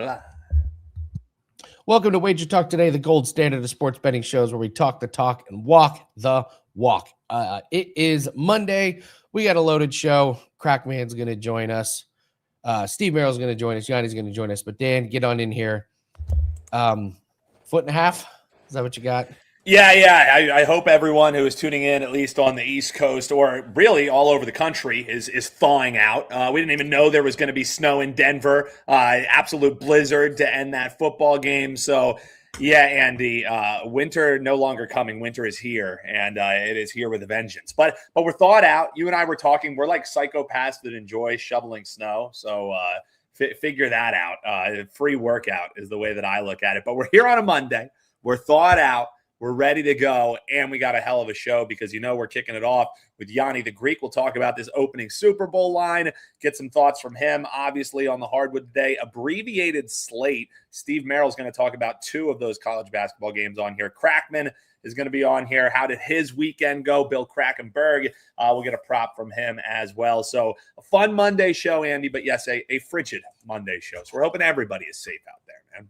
are. Welcome to WagerTalk Today, the gold standard of sports betting shows where we talk the talk and walk the walk. It is Monday. We got a loaded show. Crackman's going to join us. Steve Merrill's going to join us. Gianni's going to join us. But Dan, get on in here. Foot and a half. Is that what you got? Yeah. I hope everyone who is tuning in, at least on the East Coast or really all over the country, is thawing out. We didn't even know there was going to be snow in Denver. Absolute blizzard to end that football game. So, yeah, Andy, winter no longer coming. Winter is here, and it is here with a vengeance. But we're thawed out. You and I were talking. We're like psychopaths that enjoy shoveling snow. So figure that out. Free workout is the way that I look at it. But we're here on a Monday. We're thawed out. We're ready to go, and we got a hell of a show because, we're kicking it off with Gianni The Greek. We'll talk about this opening Super Bowl line, get some thoughts from him, obviously, on the hardwood today. Abbreviated slate. Steve Merrill's going to talk about 2 of those college basketball games on here. Crackman is going to be on here. How did his weekend go? Bill Krackomberger. We'll get a prop from him as well. So a fun Monday show, Andy, but yes, a frigid Monday show. So we're hoping everybody is safe out there, man.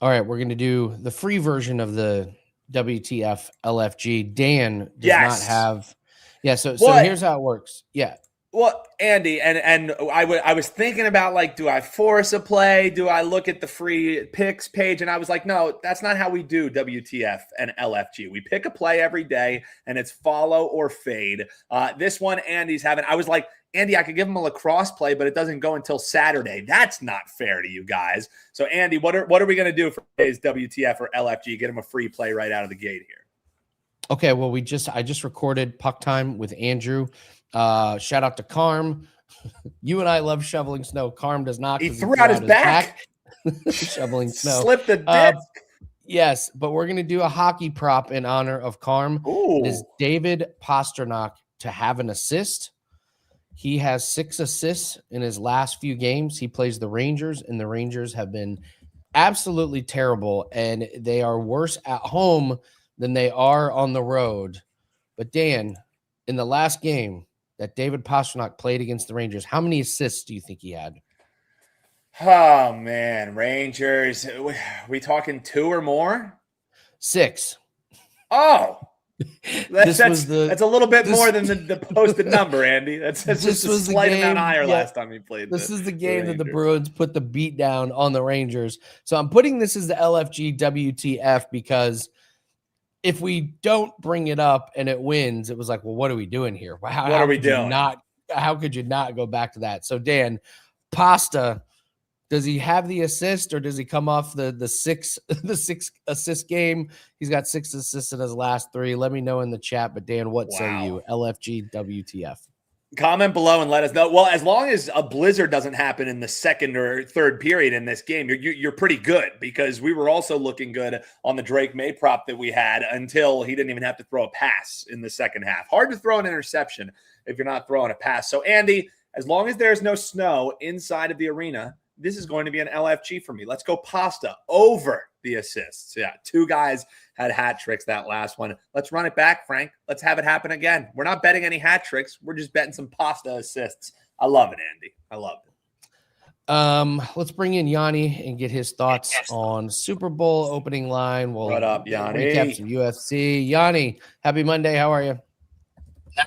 All right, we're going to do the free version of the WTF LFG. Dan does not have. Yeah, so here's how it works. Yeah. Well, Andy, and I was thinking about, like, do I force a play? Do I look at the free picks page? And I was like, no, that's not how we do WTF and LFG. We pick a play every day, and it's follow or fade. This one, Andy's having. I was like, Andy, I could give him a lacrosse play, but it doesn't go until Saturday. That's not fair to you guys. So, Andy, what are we going to do for today's WTF or LFG? Get him a free play right out of the gate here. Okay, well, I just recorded Puck Time with Andrew. Shout out to Carm. You and I love shoveling snow. Carm does not. He threw out his back. Shoveling snow. Slipped the disc. Yes, but we're going to do a hockey prop in honor of Carm. Ooh. It is David Pastrnak to have an assist. He has 6 assists in his last few games. He plays the Rangers, and the Rangers have been absolutely terrible, and they are worse at home than they are on the road. But Dan, in the last game that David Pastrnak played against the Rangers, how many assists do you think he had? Oh, man, Rangers. We talking 2 or more? 6. Oh, that's a little bit more than the posted number, Andy. That's just a slight amount higher last time he played. This is the game that the Bruins put the beat down on the Rangers. So I'm putting this as the LFG WTF because if we don't bring it up and it wins, it was like, well, what are we doing here? What are we doing? How could you not go back to that? So Dan, Pasta, does he have the assist or does he come off the 6 assist game? He's got 6 assists in his last 3. Let me know in the chat. But Dan, what say you? LFG WTF? Comment below and let us know. Well, as long as a blizzard doesn't happen in the second or third period in this game, you're pretty good because we were also looking good on the Drake May prop that we had until he didn't even have to throw a pass in the second half. Hard to throw an interception if you're not throwing a pass. So, Andy, as long as there's no snow inside of the arena, this is going to be an LFG for me. Let's go Pasta over the assists. Yeah, 2 guys had hat tricks that last one. Let's run it back, Frank. Let's have it happen again. We're not betting any hat tricks. We're just betting some Pasta assists. I love it, Andy. I love it. Let's bring in Gianni and get his thoughts on Super Bowl opening line. We'll recap some UFC. Gianni, happy Monday. How are you? I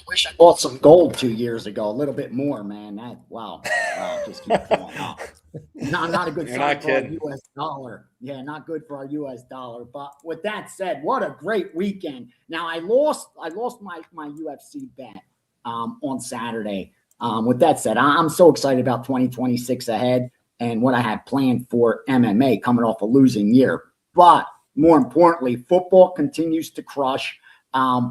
wish I bought some gold 2 years ago. A little bit more, man. Wow. Just keep going up. Not a good sign for our U.S. dollar. Yeah, not good for our U.S. dollar. But with that said, what a great weekend. Now, I lost my UFC bet on Saturday. With that said, I'm so excited about 2026 ahead and what I have planned for MMA coming off a losing year. But more importantly, football continues to crush.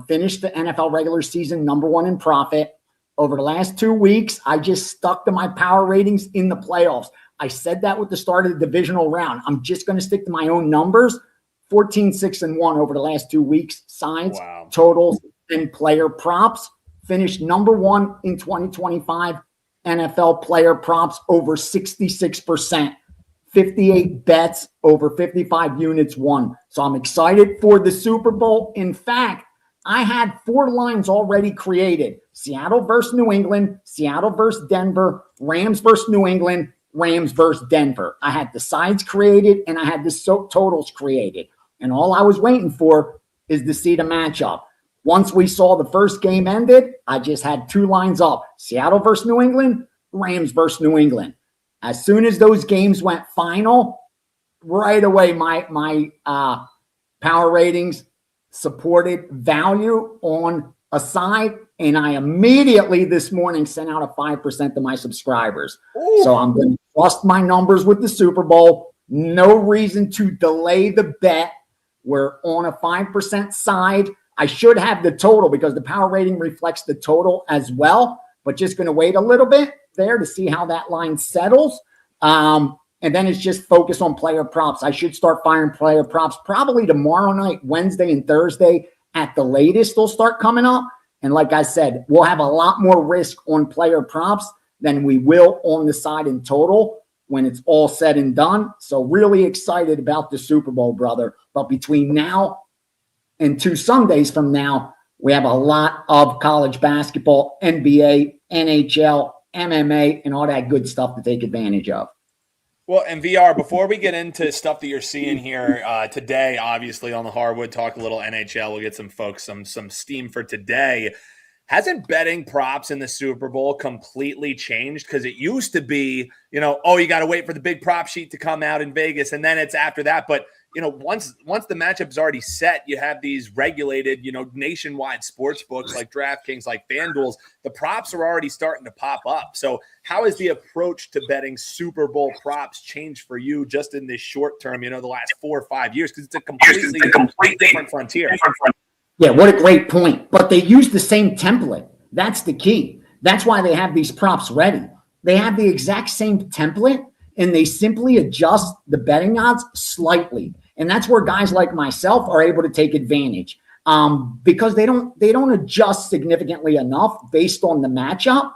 Finished the NFL regular season #1 in profit. Over the last 2 weeks, I just stuck to my power ratings in the playoffs. I said that with the start of the divisional round. I'm just going to stick to my own numbers. 14-6-1 over the last 2 weeks. Sides, totals, and player props. Finished #1 in 2025. NFL player props over 66%. 58 bets, over 55 units won. So I'm excited for the Super Bowl. In fact, I had 4 lines already created. Seattle versus New England, Seattle versus Denver, Rams versus New England, Rams versus Denver. I had the sides created and I had the totals created. And all I was waiting for is to see the matchup. Once we saw the first game ended, I just had 2 lines up. Seattle versus New England, Rams versus New England. As soon as those games went final, right away my power ratings supported value on a side, and I immediately this morning sent out a 5% to my subscribers. Ooh. So I'm going to trust my numbers with the Super Bowl. No reason to delay the bet. We're on a 5% side. I should have the total because the power rating reflects the total as well, but just going to wait a little bit there to see how that line settles. And then it's just focus on player props. I should start firing player props probably tomorrow night, Wednesday and Thursday at the latest. They'll start coming up. And like I said, we'll have a lot more risk on player props than we will on the side in total when it's all said and done. So really excited about the Super Bowl, brother. But between now and 2 Sundays from now, we have a lot of college basketball, NBA, NHL, MMA, and all that good stuff to take advantage of. Well, and VR, before we get into stuff that you're seeing here today, obviously on the hardwood, talk a little NHL. We'll get some folks some steam for today. Hasn't betting props in the Super Bowl completely changed? Because it used to be, you got to wait for the big prop sheet to come out in Vegas, and then it's after that. But once the matchup's already set, you have these regulated, nationwide sports books like DraftKings, like FanDuel's. The props are already starting to pop up. So how has the approach to betting Super Bowl props changed for you just in this short term, the last 4 or 5 years? Because it's a completely different frontier. Yeah, what a great point. But they use the same template. That's the key. That's why they have these props ready. They have the exact same template, and they simply adjust the betting odds slightly. And that's where guys like myself are able to take advantage because they don't adjust significantly enough based on the matchup.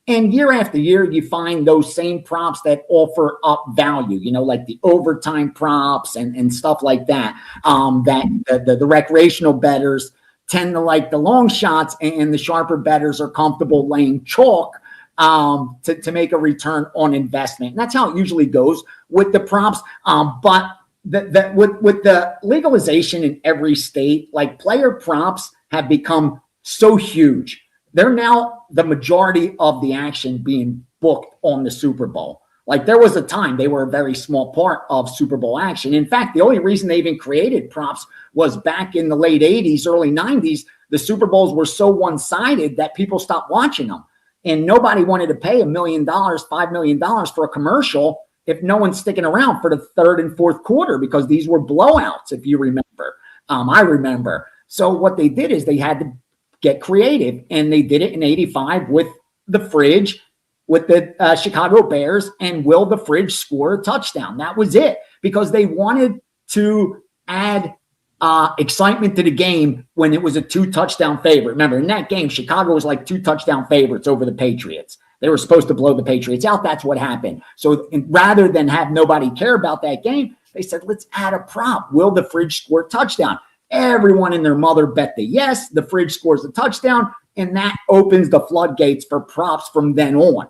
And year after year, you find those same props that offer up value, like the overtime props and stuff like that, that the recreational bettors tend to like the long shots, and the sharper bettors are comfortable laying chalk to make a return on investment. And that's how it usually goes with the props. But with the legalization in every state, like player props have become so huge. They're now the majority of the action being booked on the Super Bowl. Like there was a time they were a very small part of Super Bowl action. In fact, the only reason they even created props was back in the late 80s, early 90s. The Super Bowls were so one-sided that people stopped watching them. And nobody wanted to pay $1 million, $5 million for a commercial if no one's sticking around for the third and fourth quarter, because these were blowouts, if you remember. I remember. So what they did is they had to get creative, and they did it in 85 with the fridge, with the Chicago Bears, and will the fridge score a touchdown? That was it, because they wanted to add excitement to the game when it was a 2-touchdown favorite. Remember, in that game, Chicago was like 2-touchdown favorites over the Patriots. They were supposed to blow the Patriots out. That's what happened. So rather than have nobody care about that game, they said, let's add a prop. Will the fridge score a touchdown? Everyone and their mother bet the yes. The fridge scores a touchdown, and that opens the floodgates for props from then on.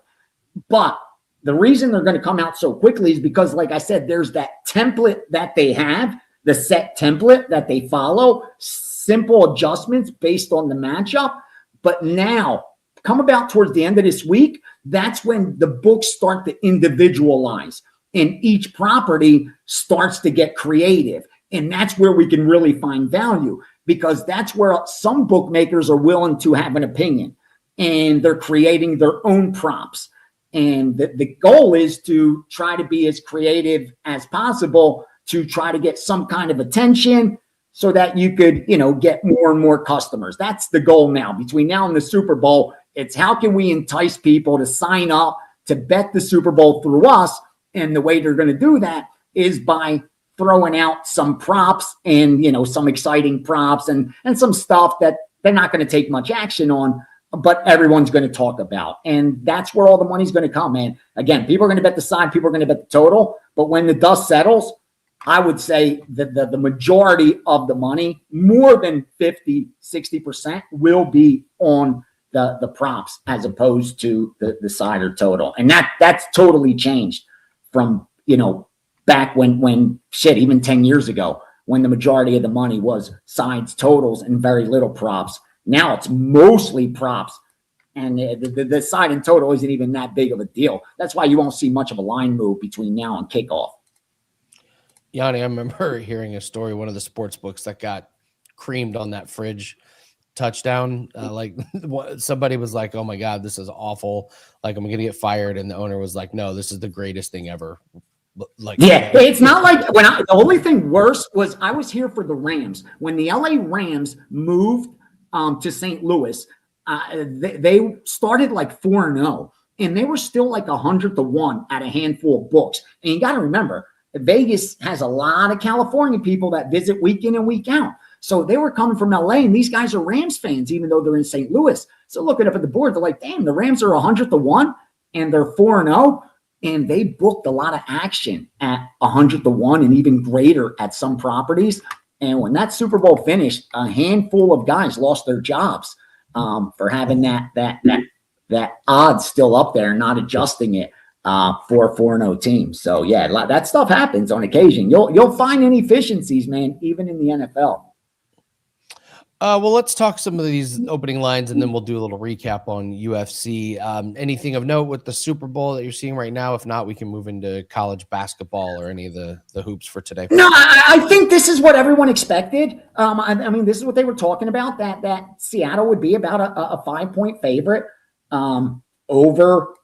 But the reason they're going to come out so quickly is because, like I said, there's that template that they have, the set template that they follow, simple adjustments based on the matchup. But now, come about towards the end of this week, that's when the books start to individualize, and each property starts to get creative. And that's where we can really find value, because that's where some bookmakers are willing to have an opinion, and they're creating their own props. And the goal is to try to be as creative as possible to try to get some kind of attention so that you could, get more and more customers. That's the goal now. Between now and the Super Bowl, it's how can we entice people to sign up to bet the Super Bowl through us? And the way they're going to do that is by throwing out some props and, some exciting props and some stuff that they're not going to take much action on, but everyone's going to talk about. And that's where all the money's going to come in. Again, people are going to bet the side, people are going to bet the total, but when the dust settles, I would say that the majority of the money, more than 50, 60%, will be on the props as opposed to the side or total. And that's totally changed from, back when shit, even 10 years ago, when the majority of the money was sides, totals, and very little props. Now it's mostly props, and the side and total isn't even that big of a deal. That's why you won't see much of a line move between now and kickoff. Gianni, I remember hearing a story, one of the sports books that got creamed on that fridge touchdown. Like somebody was like, "Oh my God, this is awful. Like I'm going to get fired." And the owner was like, "No, this is the greatest thing ever." Like, yeah, it's not like the only thing worse was I was here for the Rams. When the LA Rams moved to St. Louis, they started like 4-0, and they were still like 100-1 at a handful of books. And you got to remember, Vegas has a lot of California people that visit week in and week out. So they were coming from LA, and these guys are Rams fans, even though they're in St. Louis. So looking up at the board, they're like, damn, the Rams are 100-1, and they're 4-0. And they booked a lot of action at 100-1 and even greater at some properties. And when that Super Bowl finished, a handful of guys lost their jobs for having that odds still up there and not adjusting it for a 4-0 team. So yeah, that stuff happens on occasion. You'll find inefficiencies, man, even in the NFL. Well, let's talk some of these opening lines, and then we'll do a little recap on UFC. Anything of note with the Super Bowl that you're seeing right now? If not, we can move into college basketball or any of the hoops for today. No, I think this is what everyone expected. I mean, this is what they were talking about, that Seattle would be about a 5-point favorite over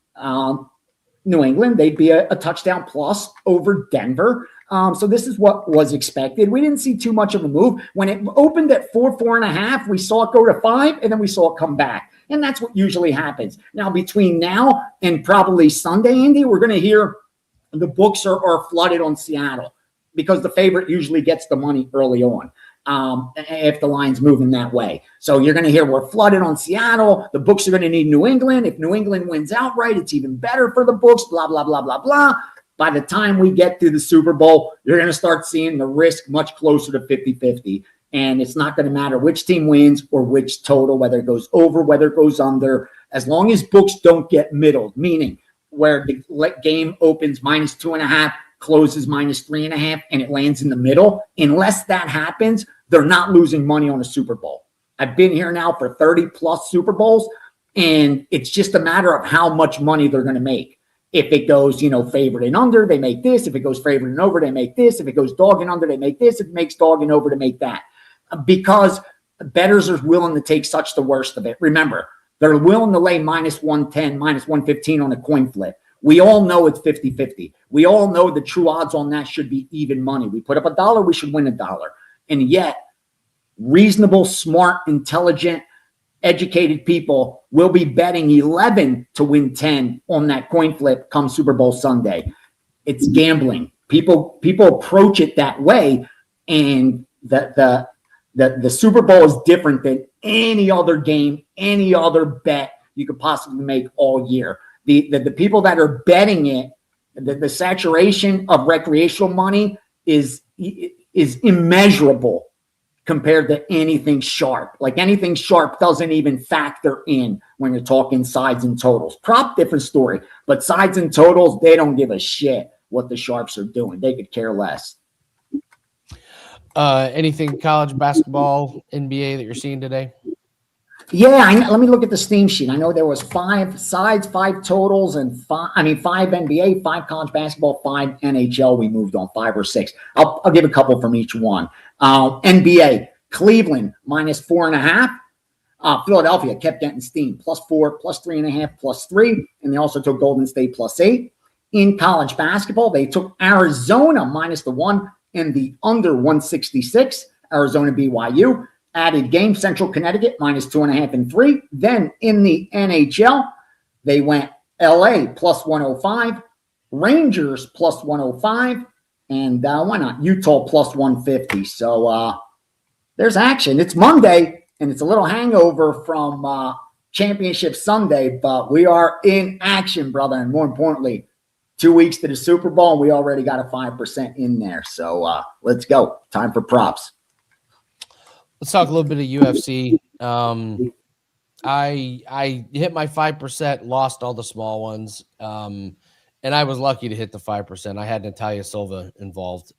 New England. They'd be a touchdown plus over Denver. So this is what was expected. We didn't see too much of a move. When it opened at 4.5, we saw it go to 5, and then we saw it come back. And that's what usually happens. Now, between now and probably Sunday, Andy, we're going to hear the books are flooded on Seattle because the favorite usually gets the money early on if the line's moving that way. So you're going to hear we're flooded on Seattle. The books are going to need New England. If New England wins outright, it's even better for the books, blah, blah, blah, blah, blah. By the time we get to the Super Bowl, you're going to start seeing the risk much closer to 50-50. And it's not going to matter which team wins or which total, whether it goes over, whether it goes under, as long as books don't get middled, meaning where the game opens -2.5, closes -3.5, and it lands in the middle. Unless that happens, they're not losing money on a Super Bowl. I've been here now for 30+ Super Bowls, and it's just a matter of how much money they're going to make. If it goes, favored and under, they make this. If it goes favored and over, they make this. If it goes dog and under, they make this. If it makes dog and over, to make that. Because bettors are willing to take such the worst of it. Remember, they're willing to lay -110, -115 on a coin flip. We all know it's 50-50. We all know the true odds on that should be even money. We put up $1, we should win $1. And yet, reasonable, smart, intelligent, educated people will be betting 11 to win 10 on that coin flip come Super Bowl Sunday. It's gambling. People approach it that way, and the Super Bowl is different than any other game, any other bet you could possibly make all year. The people that are betting it, the saturation of recreational money is immeasurable compared to anything sharp. Like anything sharp doesn't even factor in when you're talking sides and totals. Prop, different story. But sides and totals, they don't give a shit what the sharps are doing. They could care less. Anything college basketball, NBA that you're seeing today? Yeah, let me look at the Steam sheet. I know there was 5 sides, 5 totals, and 5 NBA, 5 college basketball, 5 NHL. We moved on 5 or 6. I'll give a couple from each one. NBA, Cleveland -4.5. Philadelphia kept getting steam +4, +3.5, +3, and they also took Golden State +8. In college basketball, they took Arizona -1 and the under 166. Arizona BYU. Added game, Central Connecticut -2.5 and 3. Then in the NHL, they went LA +105, Rangers +105, and why not Utah +150. So there's action. It's Monday, and it's a little hangover from Championship Sunday, but we are in action, brother. And more importantly, 2 weeks to the Super Bowl, and we already got a 5% in there. So let's go. Time for props. Let's talk a little bit of UFC. I hit my 5%, lost all the small ones. And and I was lucky to hit the 5%. I had Natalia Silva involved.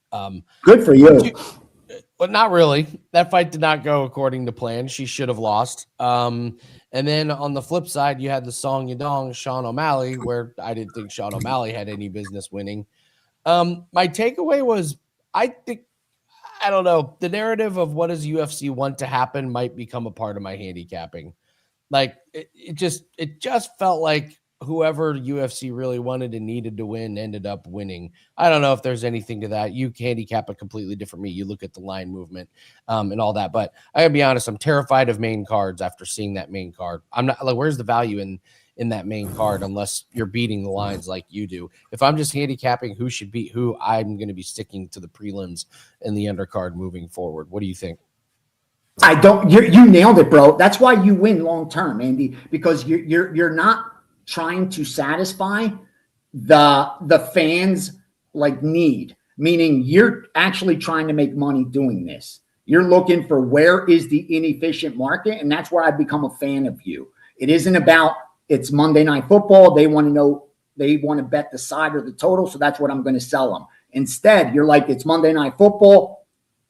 Good for you. But not really. That fight did not go according to plan. She should have lost. And then on the flip side, you had the Song Yadong, Sean O'Malley, where I didn't think Sean O'Malley had any business winning. My takeaway was, I don't know, the narrative of what does UFC want to happen might become a part of my handicapping. Like it just felt like whoever UFC really wanted and needed to win ended up winning. I don't know if there's anything to that. You handicap a completely different me. You look at the line movement and all that. But I gotta be honest, I'm terrified of main cards after seeing that main card. I'm not like, where's the value in that main card unless you're beating the lines like you do? If I'm just handicapping who should beat who, I'm going to be sticking to the prelims and the undercard moving forward. What do you think? You nailed it, bro. That's why you win long term, Andy, because you're not trying to satisfy the fans like need, meaning you're actually trying to make money doing this. You're looking for where is the inefficient market, and that's where I've become a fan of you. It isn't about it's Monday Night Football. They want to know, they want to bet the side or the total, so that's what I'm going to sell them. Instead, you're like, it's Monday Night Football.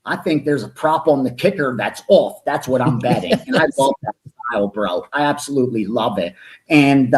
I think there's a prop on the kicker that's off. That's what I'm betting. And I love that style, bro. I absolutely love it. And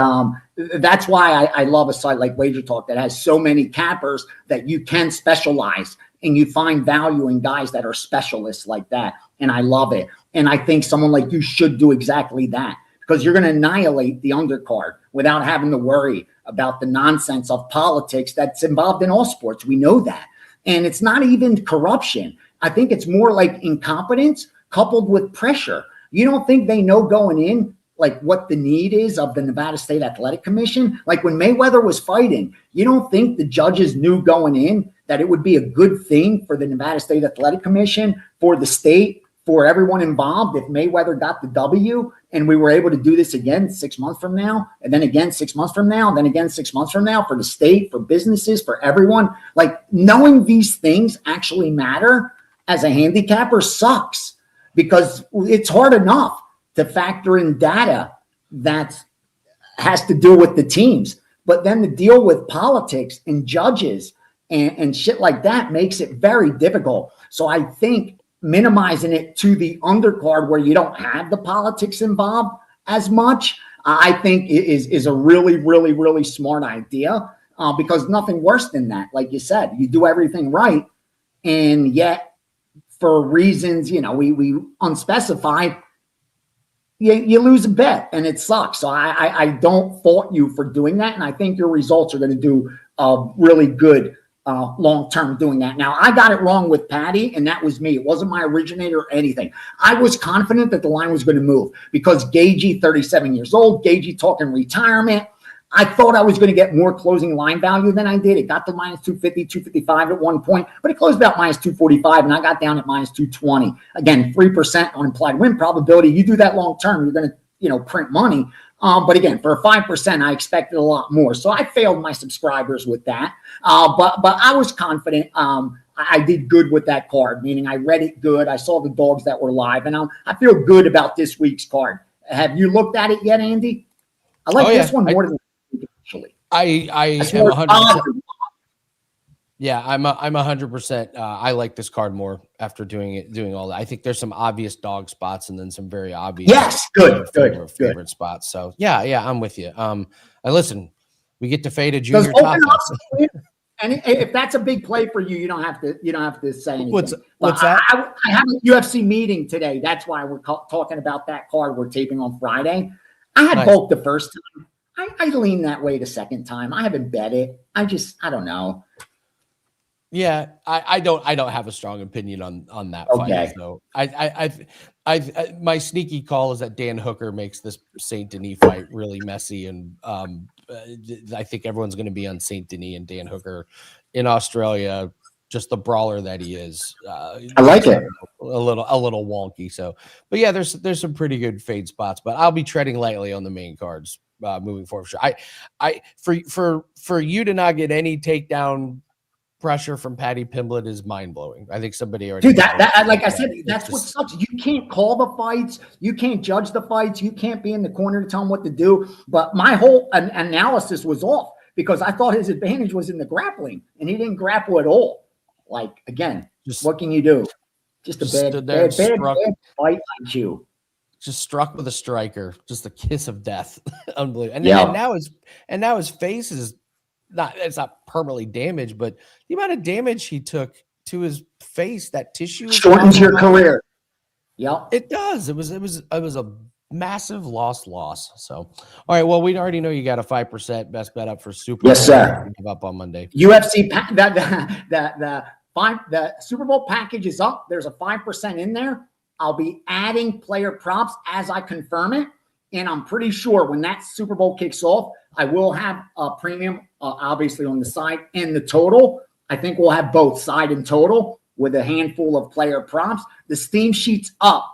that's why I love a site like WagerTalk that has so many cappers that you can specialize and you find value in guys that are specialists like that. And I love it. And I think someone like you should do exactly that, because you're going to annihilate the undercard without having to worry about the nonsense of politics that's involved in all sports. We know that. And it's not even corruption. I think it's more like incompetence coupled with pressure. You don't think they know going in like what the need is of the Nevada State Athletic Commission? Like when Mayweather was fighting, you don't think the judges knew going in that it would be a good thing for the Nevada State Athletic Commission, for the state, for everyone involved if Mayweather got the W and we were able to do this again 6 months from now, and then again 6 months from now, and then again 6 months from now, for the state, for businesses, for everyone? Like knowing these things actually matter as a handicapper sucks, because it's hard enough to factor in data that has to do with the teams. But then to deal with politics and judges and shit like that makes it very difficult. So I think minimizing it to the undercard where you don't have the politics involved as much, I think is a really, really, really smart idea, because nothing worse than that. Like you said, you do everything right, and yet for reasons, we unspecified, you lose a bet and it sucks. So I don't fault you for doing that. And I think your results are going to do really good long-term doing that. Now, I got it wrong with Patty, and that was me. It wasn't my originator or anything. I was confident that the line was going to move because Gagey, 37 years old, Gagey talking retirement. I thought I was going to get more closing line value than I did. It got to minus 250, 255 at one point, but it closed about minus 245, and I got down at minus 220. Again, 3% on implied win probability. You do that long term, you're going to, print money. But again, for a 5%, I expected a lot more. So I failed my subscribers with that. But I was confident. I did good with that card, meaning I read it good. I saw the dogs that were live, and I feel good about this week's card. Have you looked at it yet, Andy? I like this one more than actually. I am 100%. Yeah, I'm 100%. I like this card more after doing all that. I think there's some obvious dog spots and then some very obvious favorite spots. So yeah, I'm with you. And listen, we get to fade a junior top. And if that's a big play for you, you don't have to say anything. What's that? I have a UFC meeting today. That's why we're talking about that card. We're taping on Friday. I had both the first time. I lean that way the second time. I haven't bet it. I don't know. Yeah, I don't have a strong opinion on that fight. So I my sneaky call is that Dan Hooker makes this Saint Denis fight really messy, and I think everyone's going to be on Saint Denis and Dan Hooker in Australia. Just the brawler that he is. I like it. A little wonky. So, but yeah, there's some pretty good fade spots. But I'll be treading lightly on the main cards moving forward. For you to not get any takedown pressure from Patty Pimblett is mind blowing. I think somebody already. Dude, like I said, that's what sucks. You can't call the fights. You can't judge the fights. You can't be in the corner to tell them what to do. But my whole analysis was off because I thought his advantage was in the grappling, and he didn't grapple at all. Like, again, what can you do? Just a bad fight IQ. Just struck with a striker, just a kiss of death. Unbelievable. And now his face is it's not permanently damaged, but the amount of damage he took to his face, that tissue shortens your career. Yep. It does. It was a massive loss. So, all right. Well, we already know you got a 5% best bet up for Super Bowl. Yes, sir. Give up on Monday. UFC the Super Bowl package is up. There's a 5% in there. I'll be adding player props as I confirm it. And I'm pretty sure when that Super Bowl kicks off, I will have a premium, obviously on the side and the total. I think we'll have both side and total with a handful of player props. The Steam sheet's up.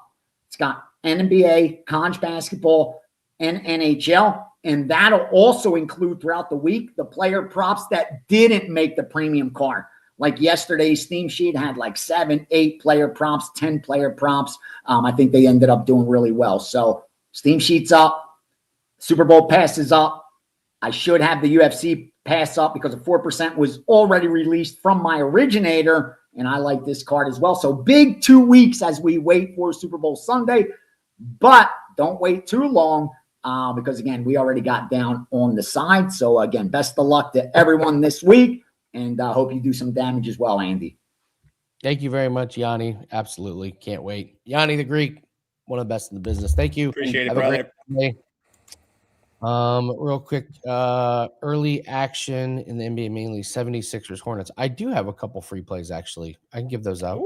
It's got NBA, college basketball, and NHL. And that'll also include throughout the week the player props that didn't make the premium card. Like yesterday's Steam sheet had like 7, 8 player props, 10 player props. I think they ended up doing really well. So Steam sheet's up. Super Bowl pass is up. I should have the UFC pass up because the 4% was already released from my originator. And I like this card as well. So big 2 weeks as we wait for Super Bowl Sunday. But don't wait too long because, again, we already got down on the side. So, again, best of luck to everyone this week. And I hope you do some damage as well, Andy. Thank you very much, Gianni. Absolutely. Can't wait. Gianni the Greek, one of the best in the business. Thank you. Appreciate it, brother. Real quick, early action in the NBA, mainly 76ers Hornets. I do have a couple free plays, actually. I can give those out.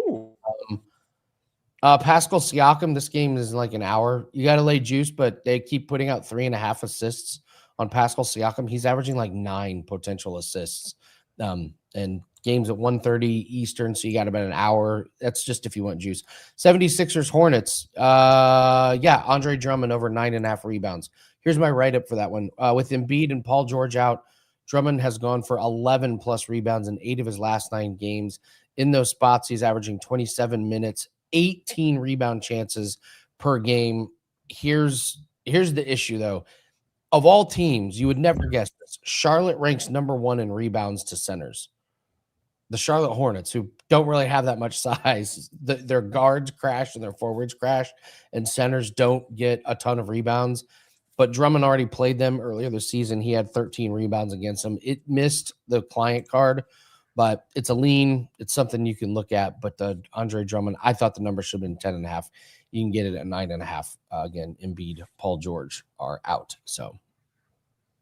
Pascal Siakam, this game is in like an hour. You got to lay juice, but they keep putting out 3.5 assists on Pascal Siakam. He's averaging like 9 potential assists. And games at 1:30 Eastern, so you got about an hour. That's just if you want juice. 76ers Hornets. Andre Drummond over 9.5 rebounds. Here's my write-up for that one. With Embiid and Paul George out, Drummond has gone for 11 plus rebounds in 8 of his last 9 games. In those spots, he's averaging 27 minutes, 18 rebound chances per game. Here's the issue, though. Of all teams, you would never guess this. Charlotte ranks number 1 in rebounds to centers. The Charlotte Hornets, who don't really have that much size, their guards crash and their forwards crash, and centers don't get a ton of rebounds. But Drummond already played them earlier this season. He had 13 rebounds against them. It missed the client card, but it's a lean. It's something you can look at. But the Andre Drummond, I thought the number should have been 10.5. You can get it at 9.5. Again, Embiid, Paul George are out. So,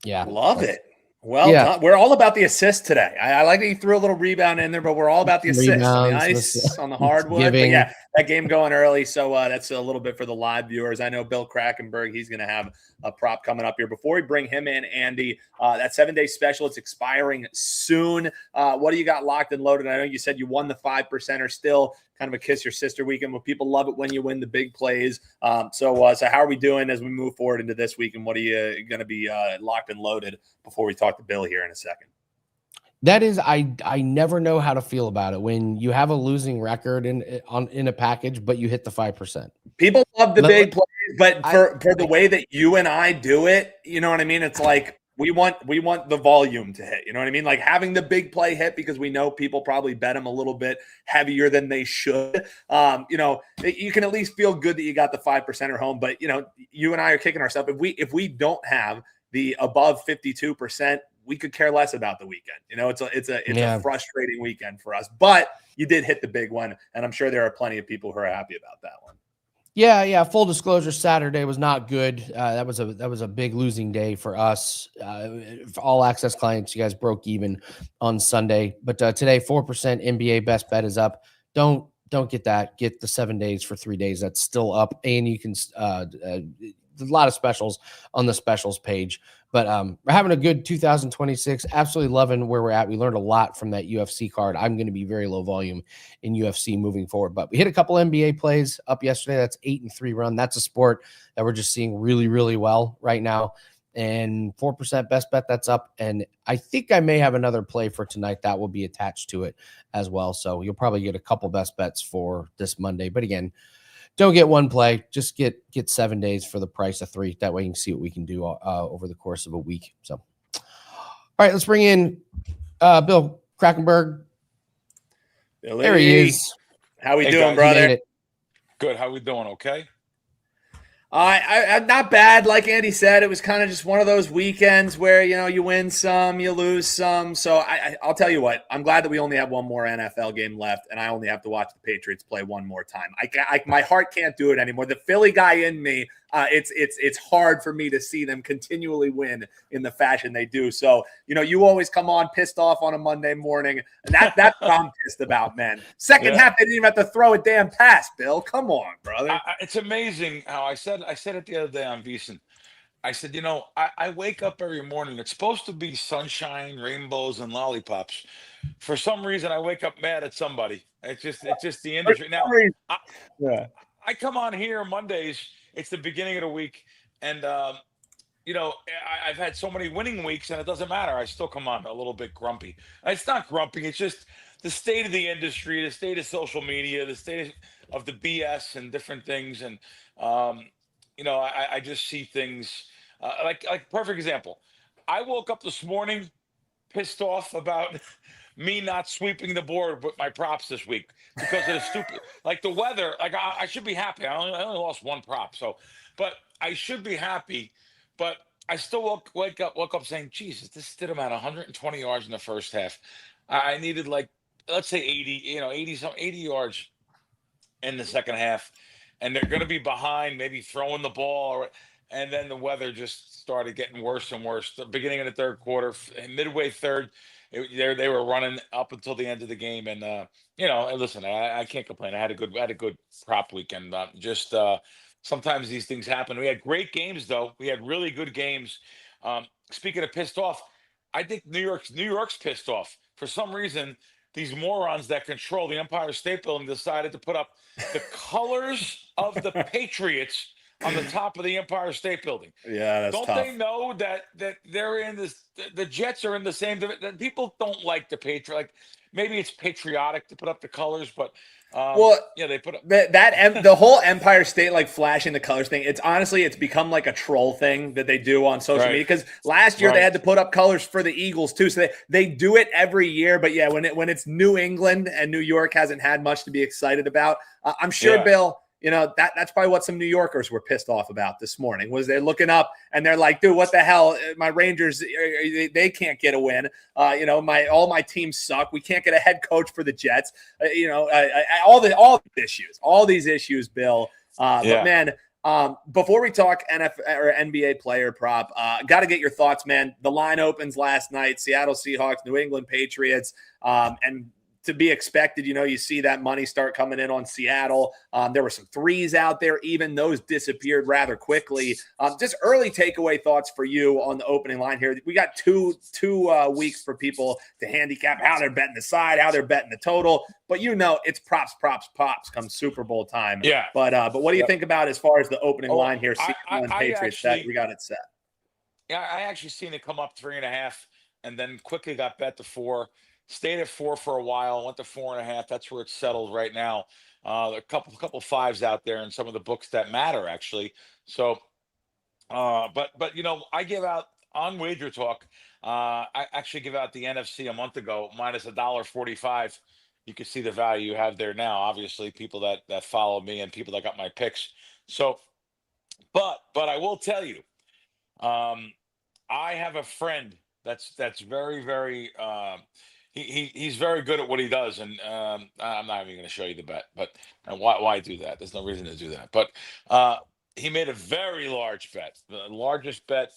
yeah. Love it. Well, we're all about the assist today. I like that you threw a little rebound in there, but we're all about the assist on the ice, on the hardwood. But yeah, that game going early, so that's a little bit for the live viewers. I know Bill Krackomberger, he's going to have a prop coming up here. Before we bring him in, Andy, that 7-day special, it's expiring soon. What do you got locked and loaded? I know you said you won the 5%er, still kind of a kiss your sister weekend, but people love it when you win the big plays. So how are we doing as we move forward into this week, and what are you going to be locked and loaded before we talk to Bill here in a second? That is, I never know how to feel about it when you have a losing record in a package, but you hit the 5%. People love the big plays, but for the way that you and I do it, you know what I mean? It's like we want the volume to hit. You know what I mean? Like having the big play hit because we know people probably bet them a little bit heavier than they should. You can at least feel good that you got the 5%er home, but you and I are kicking ourselves if we don't have the above 52%. We could care less about the weekend. It's a frustrating weekend for us, but you did hit the big one. And I'm sure there are plenty of people who are happy about that one. Yeah. Full disclosure, Saturday was not good. That was a big losing day for us. For all access clients, you guys broke even on Sunday, but today 4% NBA best bet is up. Don't get that. Get the 7 days for 3 days. That's still up. And you can, a lot of specials on the specials page, but we're having a good 2026. Absolutely loving where we're at. We learned a lot from that UFC card. I'm going to be very low volume in UFC moving forward, but we hit a couple NBA plays up yesterday. That's 8-3 run. That's a sport that we're just seeing really, really well right now. And 4% best bet, that's up. And I think I may have another play for tonight that will be attached to it as well. So you'll probably get a couple best bets for this Monday. But again, don't get one play. Just get 7 days for the price of 3. That way you can see what we can do over the course of a week. So, All right, let's bring in Bill Krackomberger. Billy. There he is. How we Hey, doing, guys. brother? Good. How we doing? Okay. I not bad. Like Andy said, it was kind of just one of those weekends where you win some, you lose some. So I'll tell you what. I'm glad that we only have one more NFL game left, and I only have to watch the Patriots play one more time. My heart can't do it anymore. The Philly guy in me, it's hard for me to see them continually win in the fashion they do. So you always come on pissed off on a Monday morning, and that's what I'm pissed about, man. Second half, they didn't even have to throw a damn pass. Bill, come on, brother. It's amazing how I said it the other day on VSiN. I said, I wake up every morning. It's supposed to be sunshine, rainbows, and lollipops. For some reason, I wake up mad at somebody. It's just the industry. Now, I come on here Mondays. It's the beginning of the week, and I've had so many winning weeks, and it doesn't matter. I still come on a little bit grumpy. It's not grumpy. It's just the state of the industry, the state of social media, the state of the BS and different things, and I just see things like perfect example. I woke up this morning pissed off about me not sweeping the board with my props this week because of the stupid, like the weather. Like I should be happy. I only lost one prop, but I should be happy. But I still woke up saying, Jesus, this did about 120 yards in the first half. I needed let's say 80, 80 yards in the second half, and they're going to be behind, maybe throwing the ball, and then the weather just started getting worse and worse. The beginning of the third quarter, midway third, they were running up until the end of the game, and listen, I can't complain. I had a good prop weekend. Sometimes these things happen. We had great games though. We had really good games. Speaking of pissed off, I think New York's pissed off for some reason. These morons that control the Empire State Building decided to put up the colors of the Patriots on the top of the Empire State Building. Yeah, that's Don't tough. they know that they're in this? The Jets are in the same. That people don't like the Patriots. Like maybe it's patriotic to put up the colors, but they put up the whole Empire State flashing the colors thing. It's become like a troll thing that they do on social media. Because last year they had to put up colors for the Eagles too, so they do it every year. But yeah, when it's New England and New York hasn't had much to be excited about, I'm sure Bill. That's probably what some New Yorkers were pissed off about this morning. Was they're looking up and they're like, dude, what the hell? My Rangers, they can't get a win. All my teams suck. We can't get a head coach for the Jets. All these issues, Bill. But man, before we talk NFL or NBA player prop, got to get your thoughts, man. The line opens last night: Seattle Seahawks, New England Patriots, and to be expected, you see that money start coming in on Seattle. There were some threes out there. Even those disappeared rather quickly. Just early takeaway thoughts for you on the opening line here. We got two weeks for people to handicap how they're betting the side, how they're betting the total. But it's props come Super Bowl time. Yeah. But what do you think about as far as the opening line here? Seattle and Patriots, we got it set. Yeah, I actually seen it come up 3.5 and then quickly got bet to 4. Stayed at 4 for a while, went to 4.5. That's where it's settled right now. A couple fives out there in some of the books that matter, actually. So, but I give out on WagerTalk. I actually give out the NFC a month ago minus $1.45. You can see the value you have there now. Obviously, people that follow me and people that got my picks. So, but I will tell you, I have a friend that's very very. He's very good at what he does, and I'm not even going to show you the bet. But why do that? There's no reason to do that. But he made a very large bet, the largest bet.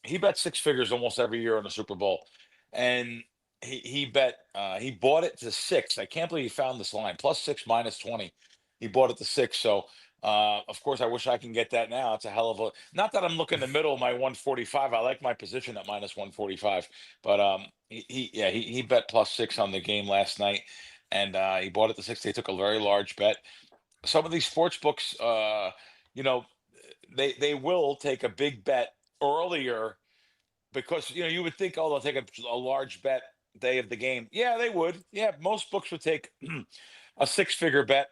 He bet 6 figures almost every year on the Super Bowl, and he bought it to 6. I can't believe he found this line +6 -20. He bought it to 6. So of course, I wish I can get that now. It's a hell of a. Not that I'm looking in the middle of my 145. I like my position at -145, but he bet +6 on the game last night, and he bought it to 6. They took a very large bet. Some of these sports books, they will take a big bet earlier because you would think, they'll take a large bet day of the game. Yeah, they would. Yeah, most books would take a 6-figure bet.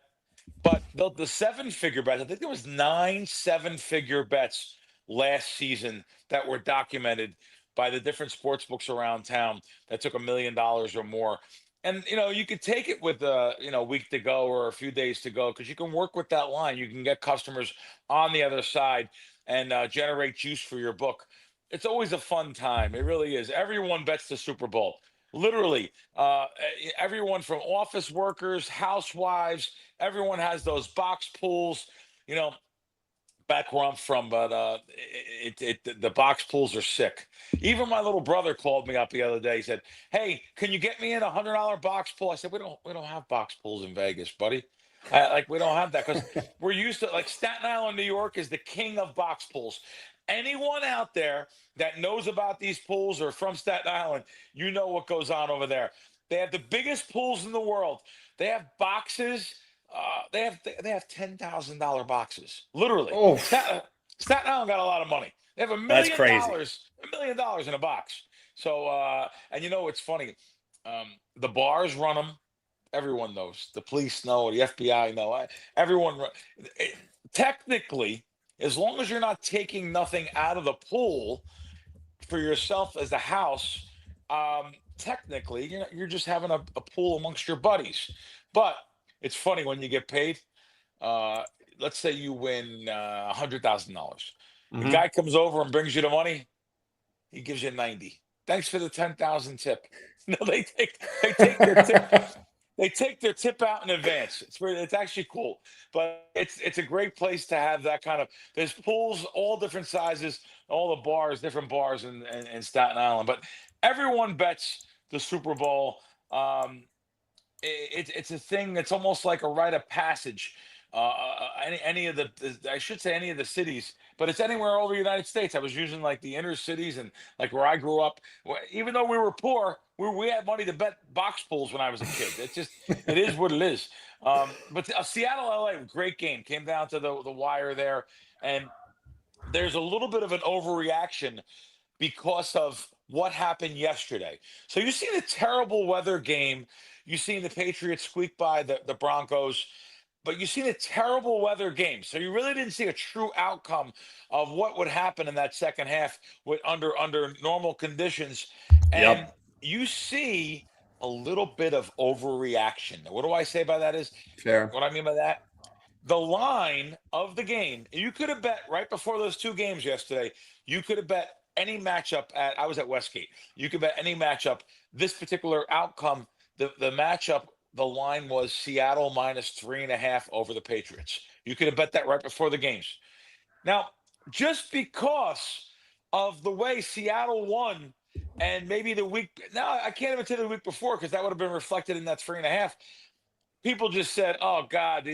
But the 7-figure bets, I think there was 9 7-figure bets last season that were documented by the different sports books around town that took $1 million or more. And you could take it with a week to go or a few days to go, because you can work with that line. You can get customers on the other side and generate juice for your book. It's always a fun time. It really is. Everyone bets the Super Bowl. Literally, everyone from office workers, housewives, everyone has those box pools. Back where I'm from, but the box pools are sick. Even my little brother called me up the other day. He said, "Hey, can you get me in $100 box pool?" I said, "We don't have box pools in Vegas, buddy. We don't have that, because we're used to, like, Staten Island, New York is the king of box pools. Anyone out there that knows about these pools or from Staten Island, you know what goes on over there. They have the biggest pools in the world. They have boxes." They have $10,000 boxes, literally. Oh, Staten Island got a lot of money. They have that's crazy. $1 million in a box. So, and it's funny. The bars run them. Everyone knows. The police know. The FBI know. Everyone. Technically, as long as you're not taking nothing out of the pool for yourself as the house, technically, you're just having a pool amongst your buddies. But it's funny when you get paid. Let's say you win $100,000. The guy comes over and brings you the money. He gives you 90. Thanks for the 10,000 tip. No, they take their tip. They take their tip out in advance. It's actually cool, but it's a great place to have that kind of. There's pools all different sizes, all the bars, different bars in Staten Island. But everyone bets the Super Bowl. It's a thing that's almost like a rite of passage. Any of the cities, but it's anywhere over the United States. I was using like the inner cities and like where I grew up. Even though we were poor, we had money to bet box pools when I was a kid. It is what it is. But Seattle, LA, great game. Came down to the wire there, and there's a little bit of an overreaction because of what happened yesterday. So you see the terrible weather game. You seen the Patriots squeak by the Broncos, but you see the terrible weather game. So you really didn't see a true outcome of what would happen in that second half under normal conditions. And you see a little bit of overreaction. What do I say by that is, fair. What I mean by that, the line of the game, you could have bet right before those two games yesterday, you could have bet any matchup I was at Westgate. You could bet any matchup. This particular outcome, the matchup, the line was Seattle -3.5 over the Patriots. You could have bet that right before the games. Now, just because of the way Seattle won, and maybe the week now, I can't even tell you the week before, because that would have been reflected in that 3.5. People just said, "Oh God,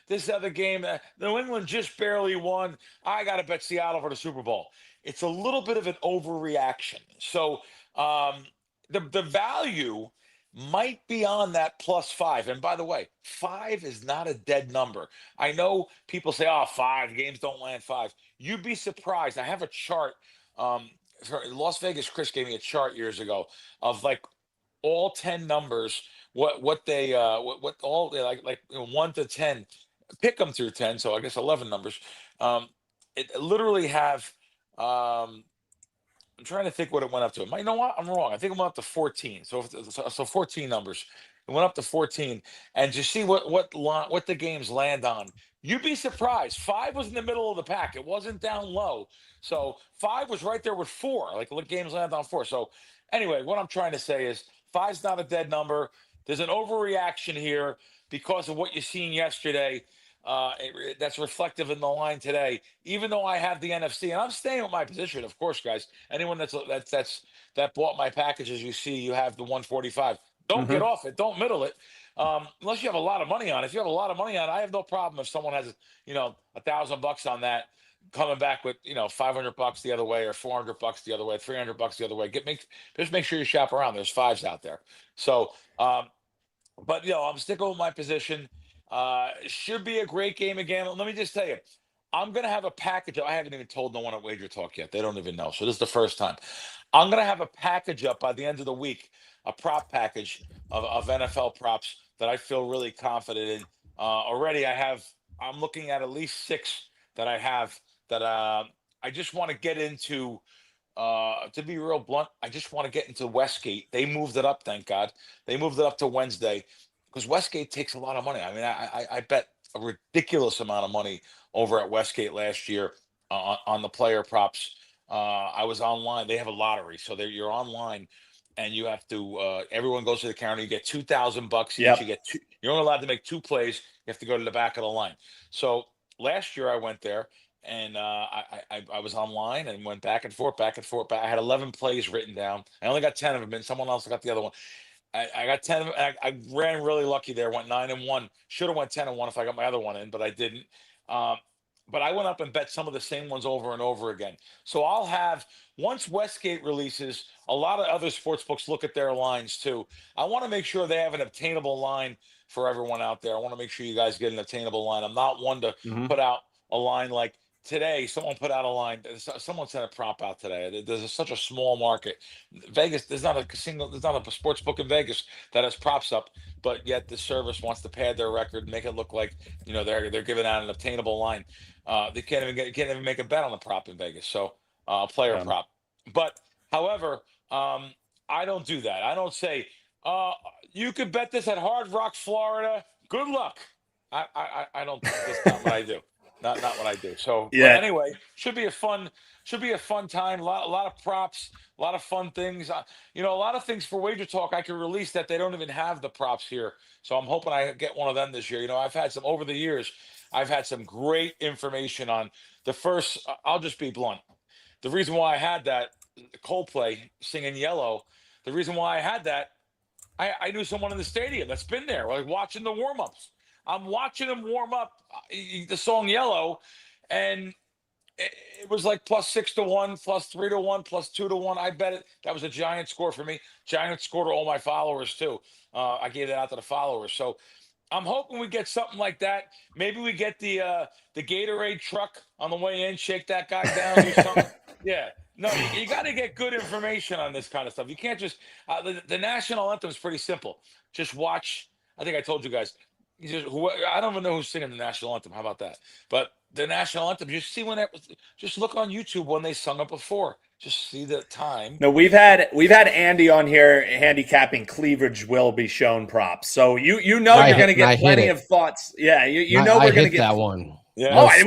this other game, New England just barely won. I got to bet Seattle for the Super Bowl." It's a little bit of an overreaction. So the value might be on that +5. And by the way, 5 is not a dead number. I know people say, "Oh, 5 games don't land 5." You'd be surprised. I have a chart. Las Vegas Chris gave me a chart years ago of like all 10 numbers. What they what all they like 1 to 10, pick them through 10. So I guess 11 numbers. It literally have. I'm trying to think what it went up to. You know what? I'm wrong. I think it went up to 14. So 14 numbers. It went up to 14, and just see what the games land on. You'd be surprised. 5 was in the middle of the pack. It wasn't down low. So 5 was right there with 4. Like, what games land on 4. So anyway, what I'm trying to say is 5's not a dead number. There's an overreaction here because of what you seen yesterday. That's reflective in the line today. Even though I have the NFC, and I'm staying with my position, of course, guys. Anyone that bought my packages, you see, you have the 145. Don't get off it. Don't middle it. Unless you have a lot of money on it. If you have a lot of money on it, I have no problem if someone has $1,000 on that, coming back with $500 the other way, or $400 the other way, $300 the other way. Just make sure you shop around. There's 5s out there. So, but I'm sticking with my position. Should be a great game again. Let me just tell you, I'm going to have a package. I haven't even told no one at WagerTalk yet. They don't even know. So this is the first time. I'm going to have a package up by the end of the week, a prop package of NFL props that I feel really confident in. Already I'm looking at least 6 that I have that I just want to get into to be real blunt, I just want to get into Westgate. They moved it up, thank God. They moved it up to Wednesday because Westgate takes a lot of money. I mean, I bet a ridiculous amount of money over at Westgate last year on the player props. I was online. They have a lottery, so you're online, and you have to. Everyone goes to the counter. You get $2,000 each. Yep. You get two. You're only allowed to make 2 plays. You have to go to the back of the line. So last year I went there. And I was online and went back and forth, back and forth. I had 11 plays written down. I only got 10 of them, and someone else got the other one. I got 10 of them. I ran really lucky there. Went 9-1. Should have went 10-1 if I got my other one in, but I didn't. But I went up and bet some of the same ones over and over again. So I'll have, once Westgate releases, a lot of other sports books look at their lines too. I want to make sure they have an obtainable line for everyone out there. I want to make sure you guys get an obtainable line. I'm not one to put out a line like today. Someone put out a line. Someone sent a prop out today. There's such a small market. Vegas, there's not a sports book in Vegas that has props up, but yet the service wants to pad their record, make it look like they're giving out an obtainable line. They can't even make a bet on the prop in Vegas. So player prop. But however, I don't do that. I don't say you could bet this at Hard Rock, Florida. Good luck. I don't. That's not what I do. Not what I do. So yeah. But anyway, should be a fun time. A lot of props, a lot of fun things. A lot of things for WagerTalk I can release that they don't even have the props here. So I'm hoping I get one of them this year. I've had some over the years. I've had some great information on the first. I'll just be blunt. The reason why I had that Coldplay singing Yellow. The reason why I had that, I knew someone in the stadium that's been there, like watching the warm-ups. I'm watching him warm up the song Yellow, and it was like +6-1, +3-1, +2-1. I bet it. That was a giant score for me. Giant score to all my followers too. I gave that out to the followers. So I'm hoping we get something like that. Maybe we get the Gatorade truck on the way in, shake that guy down, do something. Yeah. No, you got to get good information on this kind of stuff. You can't just the national anthem is pretty simple. Just watch. I think I told you guys. I don't even know who's singing the national anthem. How about that? But the national anthem, you see when just look on YouTube when they sung it before. Just see the time. No, we've had Andy on here handicapping cleavage will be shown props. So you're going to get plenty of thoughts. Yeah, we're going to get that one. Yeah. Oh, it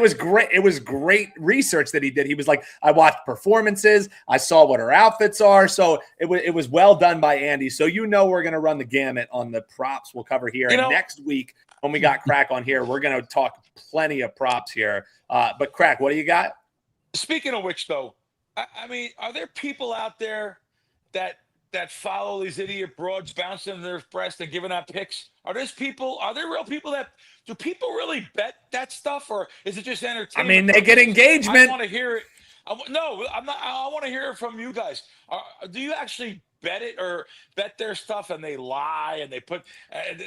was great. It was great research that he did. He was like, I watched performances. I saw what her outfits are. So it was well done by Andy. So we're going to run the gamut on the props we'll cover here. And next week when we got Crack on here, we're going to talk plenty of props here. But Crack, what do you got? Speaking of which, though, I mean, are there people out there that follow these idiot broads bouncing their breast and giving out picks? Are there real people do people really bet that stuff, or is it just entertainment? I mean, they get engagement. I want to hear it. No, I'm not. I want to hear it from you guys. Do you actually bet it or bet their stuff and they lie and they put?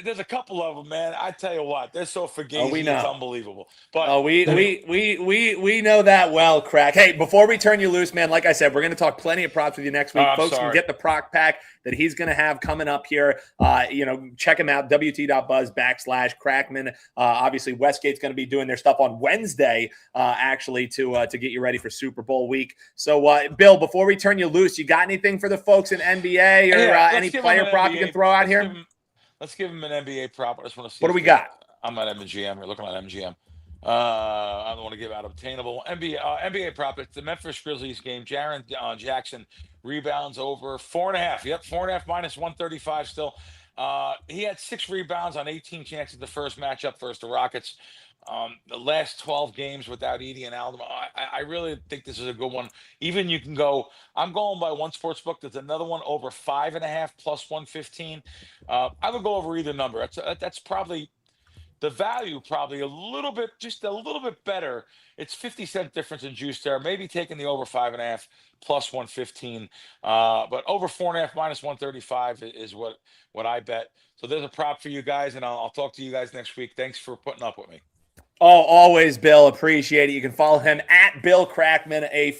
There's a couple of them, man. I tell you what, they're so fugazi. It's unbelievable. But we know that well, Crack. Hey, before we turn you loose, man, like I said, we're going to talk plenty of props with you next week. Folks can get the proc pack that he's going to have coming up here. Check him out, wt.buzz/Crackman. Obviously, Westgate's going to be doing their stuff on Wednesday, actually, to get you ready for Super Bowl week. So, Bill, before we turn you loose, you got anything for the folks in NBA or any player prop you can throw out here? Let's give him an NBA prop. I just want to see. What do we got? I'm at MGM. You're looking at MGM. I don't want to give out obtainable NBA prop. It's the Memphis Grizzlies game. Jaren Jackson rebounds over 4.5. Yep, 4.5 minus 135 still. He had 6 rebounds on 18 chances the first matchup versus the Rockets. The last 12 games without Edie and Alden. I really think this is a good one. Even you can go. I'm going by one sports book. There's another one over 5.5 plus 115. I would go over either number. That's probably. The value probably just a little bit better. It's 50-cent difference in juice there. Maybe taking the over 5.5 plus 115, but over 4.5 minus 135 is what I bet. So there's a prop for you guys, and I'll talk to you guys next week. Thanks for putting up with me. Oh, always, Bill. Appreciate it. You can follow him at Bill Crackman. A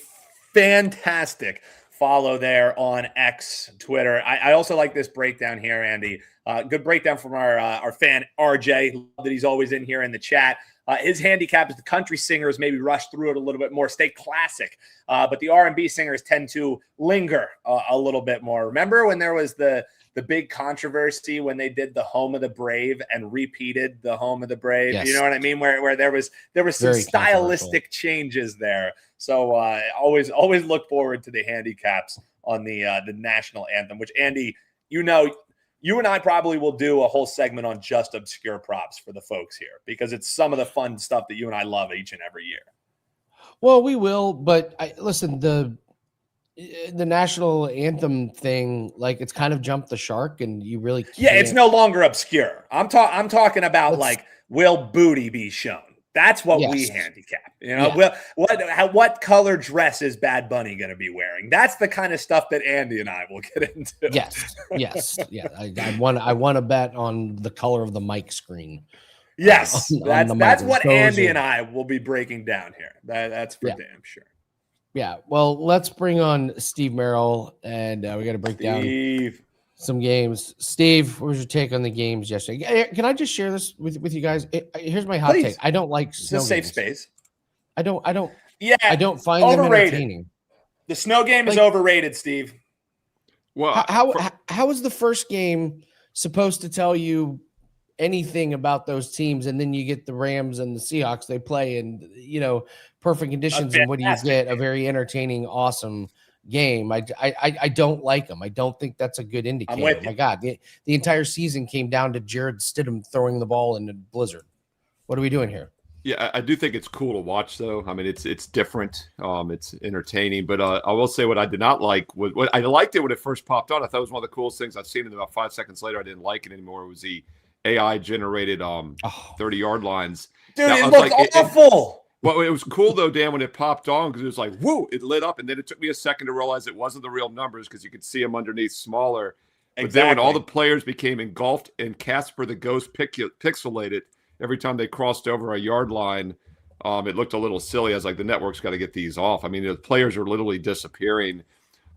fantastic follow there on X, Twitter. I also like this breakdown here, Andy. Good breakdown from our fan RJ. Love that he's always in here in the chat. His handicap is the country singers maybe rush through it a little bit more, stay classic, but the R&B singers tend to linger a little bit more. Remember when there was the big controversy when they did the Home of the Brave and repeated the Home of the Brave? Yes. You know what I mean? Where there was some Very stylistic changes there. So always look forward to the handicaps on the national anthem, which, Andy, you and I probably will do a whole segment on just obscure props for the folks here, because it's some of the fun stuff that you and I love each and every year. Well, we will, but listen, the national anthem thing, like, it's kind of jumped the shark, and you really can't. Yeah, it's no longer obscure. I'm talking about, like, will booty be shown? That's what we handicap. What color dress is Bad Bunny going to be wearing? That's the kind of stuff that Andy and I will get into. Yes. Yeah. I want to bet on the color of the mic screen. Yes, that's what Andy and I I will be breaking down here. That's for damn sure. Yeah. Well, let's bring on Steve Merril, and we got to break down some games. Steve, what was your take on the games yesterday? Can I just share this with you guys? Here's my hot take. I don't like snow games. Safe space. I don't Yeah, I don't find overrated. them entertaining. The snow game is overrated, Steve. Well, how is the first game supposed to tell you anything about those teams, and then you get the Rams and the Seahawks, they play in perfect conditions, and what do you get? A very entertaining, awesome game. I don't like them. I don't think that's a good indicator. My God, the entire season came down to Jared Stidham throwing the ball in a blizzard. What are we doing here? Yeah, I do think it's cool to watch, though. I mean, it's different. It's entertaining. But I will say what I did not like was, what I liked it when it first popped on. I thought it was one of the coolest things I've seen. And about 5 seconds later, I didn't like it anymore. It was the AI generated 30-yard lines. Dude, it looked awful. Well, it was cool, though, Dan, when it popped on, because it was like, whoo, it lit up. And then it took me a second to realize it wasn't the real numbers, because you could see them underneath smaller. But then when all the players became engulfed and Casper the Ghost pixelated every time they crossed over a yard line, it looked a little silly. I was like, the network's got to get these off. I mean, the players are literally disappearing.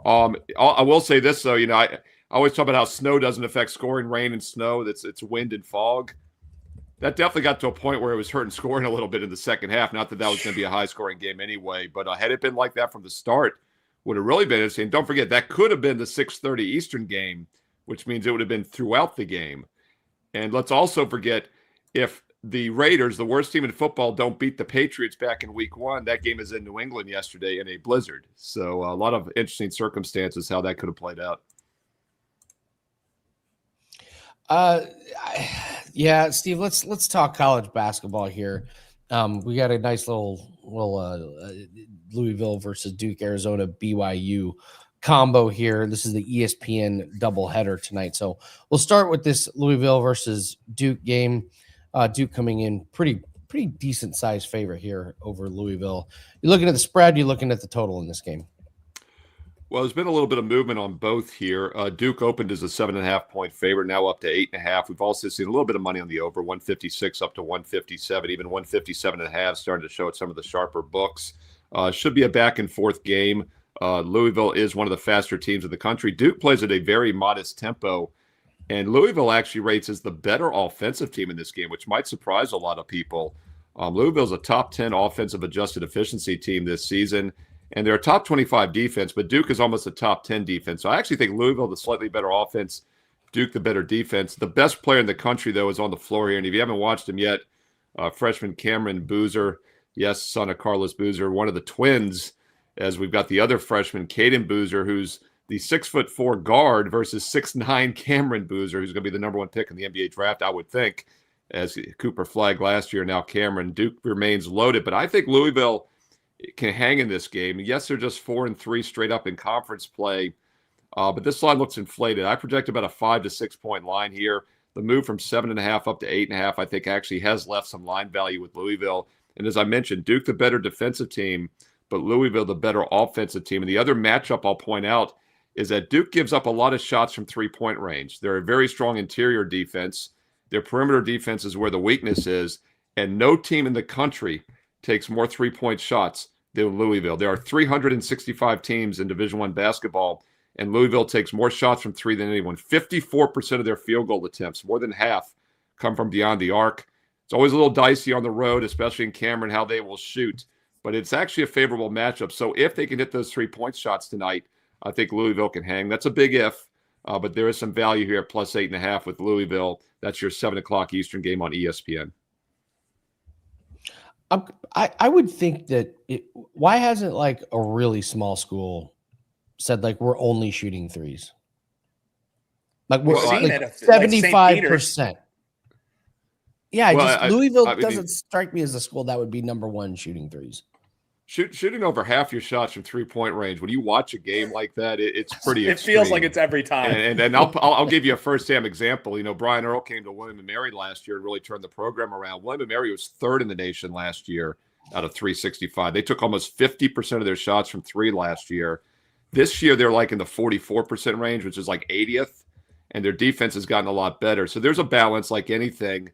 I will say this, though. I always talk about how snow doesn't affect scoring, rain and snow. It's wind and fog. That definitely got to a point where it was hurting scoring a little bit in the second half. Not that was going to be a high-scoring game anyway, but had it been like that from the start, would have really been interesting. Don't forget, that could have been the 6:30 Eastern game, which means it would have been throughout the game. And let's also forget, if the Raiders, the worst team in football, don't beat the Patriots back in week 1, that game is in New England yesterday in a blizzard. So a lot of interesting circumstances how that could have played out. Yeah, Steve, let's talk college basketball here. We got a nice little Louisville versus Duke, Arizona, BYU combo here. This is the ESPN doubleheader tonight. So we'll start with this Louisville versus Duke game. Duke coming in pretty decent size favorite here over Louisville. You're looking at the spread, you're looking at the total in this game. Well, there's been a little bit of movement on both here. Duke opened as a 7.5-point favorite, now up to 8.5. We've also seen a little bit of money on the over, 156 up to 157, even 157.5 starting to show at some of the sharper books. Should be a back-and-forth game. Louisville is one of the faster teams in the country. Duke plays at a very modest tempo, and Louisville actually rates as the better offensive team in this game, which might surprise a lot of people. Louisville's a top 10 offensive adjusted efficiency team this season, and they're a top 25 defense, but Duke is almost a top 10 defense. So I actually think Louisville, the slightly better offense, Duke, the better defense. The best player in the country, though, is on the floor here. And if you haven't watched him yet, freshman Cameron Boozer, yes, son of Carlos Boozer, one of the twins, as we've got the other freshman, Caden Boozer, who's the 6'4" guard versus 6'9" Cameron Boozer, who's going to be the number 1 pick in the NBA draft, I would think, as Cooper flagged last year. Now Cameron. Duke remains loaded, but I think Louisville can hang in this game. Yes, they're just 4-3 straight up in conference play, but this line looks inflated. I project about a 5 to 6 point line here. The move from 7.5 up to 8.5, I think, actually has left some line value with Louisville. And as I mentioned, Duke the better defensive team, but Louisville the better offensive team. And the other matchup I'll point out is that Duke gives up a lot of shots from 3-point range. They're a very strong interior defense. Their perimeter defense is where the weakness is, and no team in the country takes more 3-point shots than Louisville. There are 365 teams in Division I basketball, and Louisville takes more shots from three than anyone. 54% of their field goal attempts, more than half, come from beyond the arc. It's always a little dicey on the road, especially in Cameron, how they will shoot. But it's actually a favorable matchup. So if they can hit those 3-point shots tonight, I think Louisville can hang. That's a big if, but there is some value here, plus 8.5 with Louisville. That's your 7 o'clock Eastern game on ESPN. I would think that why hasn't like a really small school said like we're only shooting threes? Like we're seen like it at, 75%. Yeah, Well, Louisville I mean, doesn't strike me as a school that would be number one shooting threes. Shooting over half your shots from 3-point range. When you watch a game like that, it's pretty. It feels like it's every time. And I'll give you a first-hand example. You know, Brian Earl came to William & Mary last year and really turned the program around. William & Mary was third in the nation last year out of 365. They took almost 50% of their shots from three last year. This year, they're like in the 44% range, which is like 80th, and their defense has gotten a lot better. So there's a balance like anything.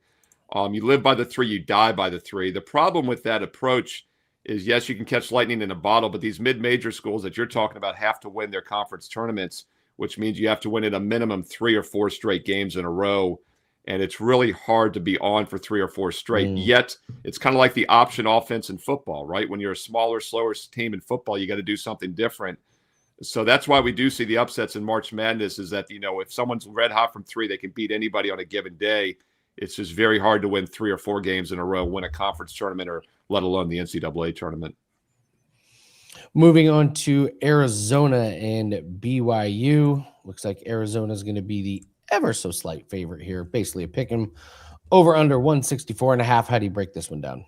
You live by the three, you die by the three. The problem with that approach is, yes, you can catch lightning in a bottle, but these mid-major schools that you're talking about have to win their conference tournaments, which means you have to win at a minimum 3 or 4 straight games in a row. And it's really hard to be on for 3 or 4 straight. Yet it's kind of like the option offense in football, right? When you're a smaller, slower team in football, you got to do something different. So that's why we do see the upsets in March Madness, is that, you know, if someone's red hot from three, they can beat anybody on a given day. It's just very hard to win 3 or 4 games in a row, win a conference tournament, or let alone the NCAA tournament. Moving on to Arizona and BYU. Looks like Arizona is going to be the ever so slight favorite here. Basically a pick 'em over under 164.5. How do you break this one down?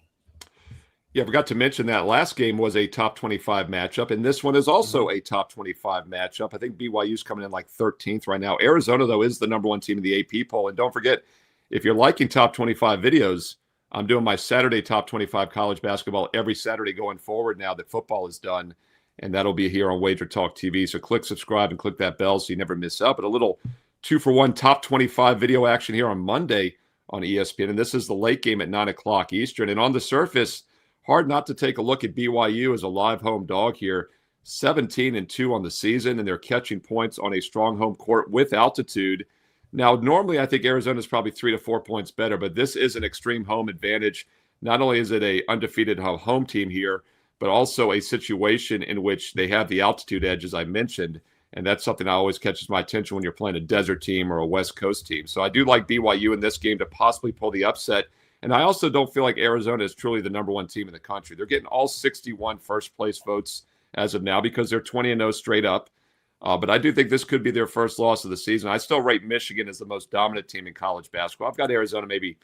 Yeah, I forgot to mention that last game was a top 25 matchup, and this one is also a top 25 matchup. I think BYU's coming in like 13th right now. Arizona, though, is the number 1 team in the AP poll. And don't forget, if you're liking top 25 videos, I'm doing my Saturday top 25 college basketball every Saturday going forward now that football is done, and that'll be here on WagerTalk TV. So click subscribe and click that bell so you never miss out. But a little 2-for-1 top 25 video action here on Monday on ESPN, and this is the late game at 9 o'clock Eastern. And on the surface, hard not to take a look at BYU as a live home dog here. 17-2 on the season, and they're catching points on a strong home court with altitude. Now, normally I think Arizona is probably 3 to 4 points better, but this is an extreme home advantage. Not only is it a undefeated home team here, but also a situation in which they have the altitude edge, as I mentioned, and that's something that always catches my attention when you're playing a desert team or a West Coast team. So I do like BYU in this game to possibly pull the upset. And I also don't feel like Arizona is truly the number 1 team in the country. They're getting all 61 first-place votes as of now because they're 20-0 straight up. But I do think this could be their first loss of the season. I still rate Michigan as the most dominant team in college basketball. I've got Arizona maybe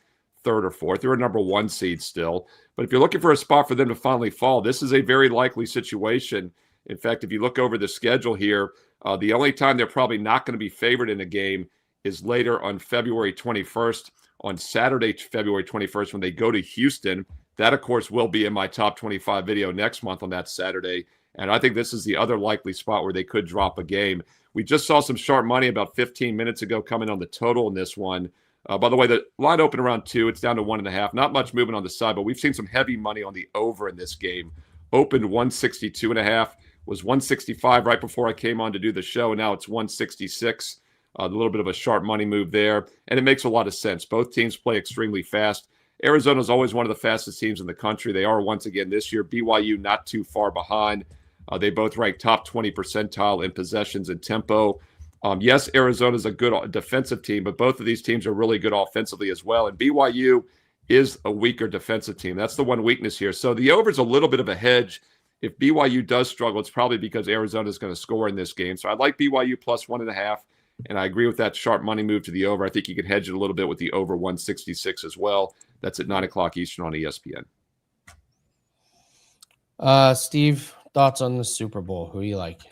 3rd or 4th. They're a number 1 seed still. But if you're looking for a spot for them to finally fall, this is a very likely situation. In fact, if you look over the schedule here, the only time they're probably not going to be favored in a game is later on February 21st. On Saturday, February 21st, when they go to Houston. That, of course, will be in my top 25 video next month on that Saturday. And I think this is the other likely spot where they could drop a game. We just saw some sharp money about 15 minutes ago coming on the total in this one. By the way, the line opened around 2. It's down to 1.5. Not much movement on the side, but we've seen some heavy money on the over in this game. Opened 162.5, was 165 right before I came on to do the show, and now it's 166. A little bit of a sharp money move there, and it makes a lot of sense. Both teams play extremely fast. Arizona is always one of the fastest teams in the country. They are once again this year. BYU not too far behind. They both rank top 20 percentile in possessions and tempo. Yes, Arizona is a good defensive team, but both of these teams are really good offensively as well. And BYU is a weaker defensive team. That's the one weakness here. So the over is a little bit of a hedge. If BYU does struggle, it's probably because Arizona is going to score in this game. So I like BYU plus 1.5. And I agree with that sharp money move to the over. I think you could hedge it a little bit with the over 166 as well. That's at 9 o'clock Eastern on ESPN. Steve, thoughts on the Super Bowl? Who do you like?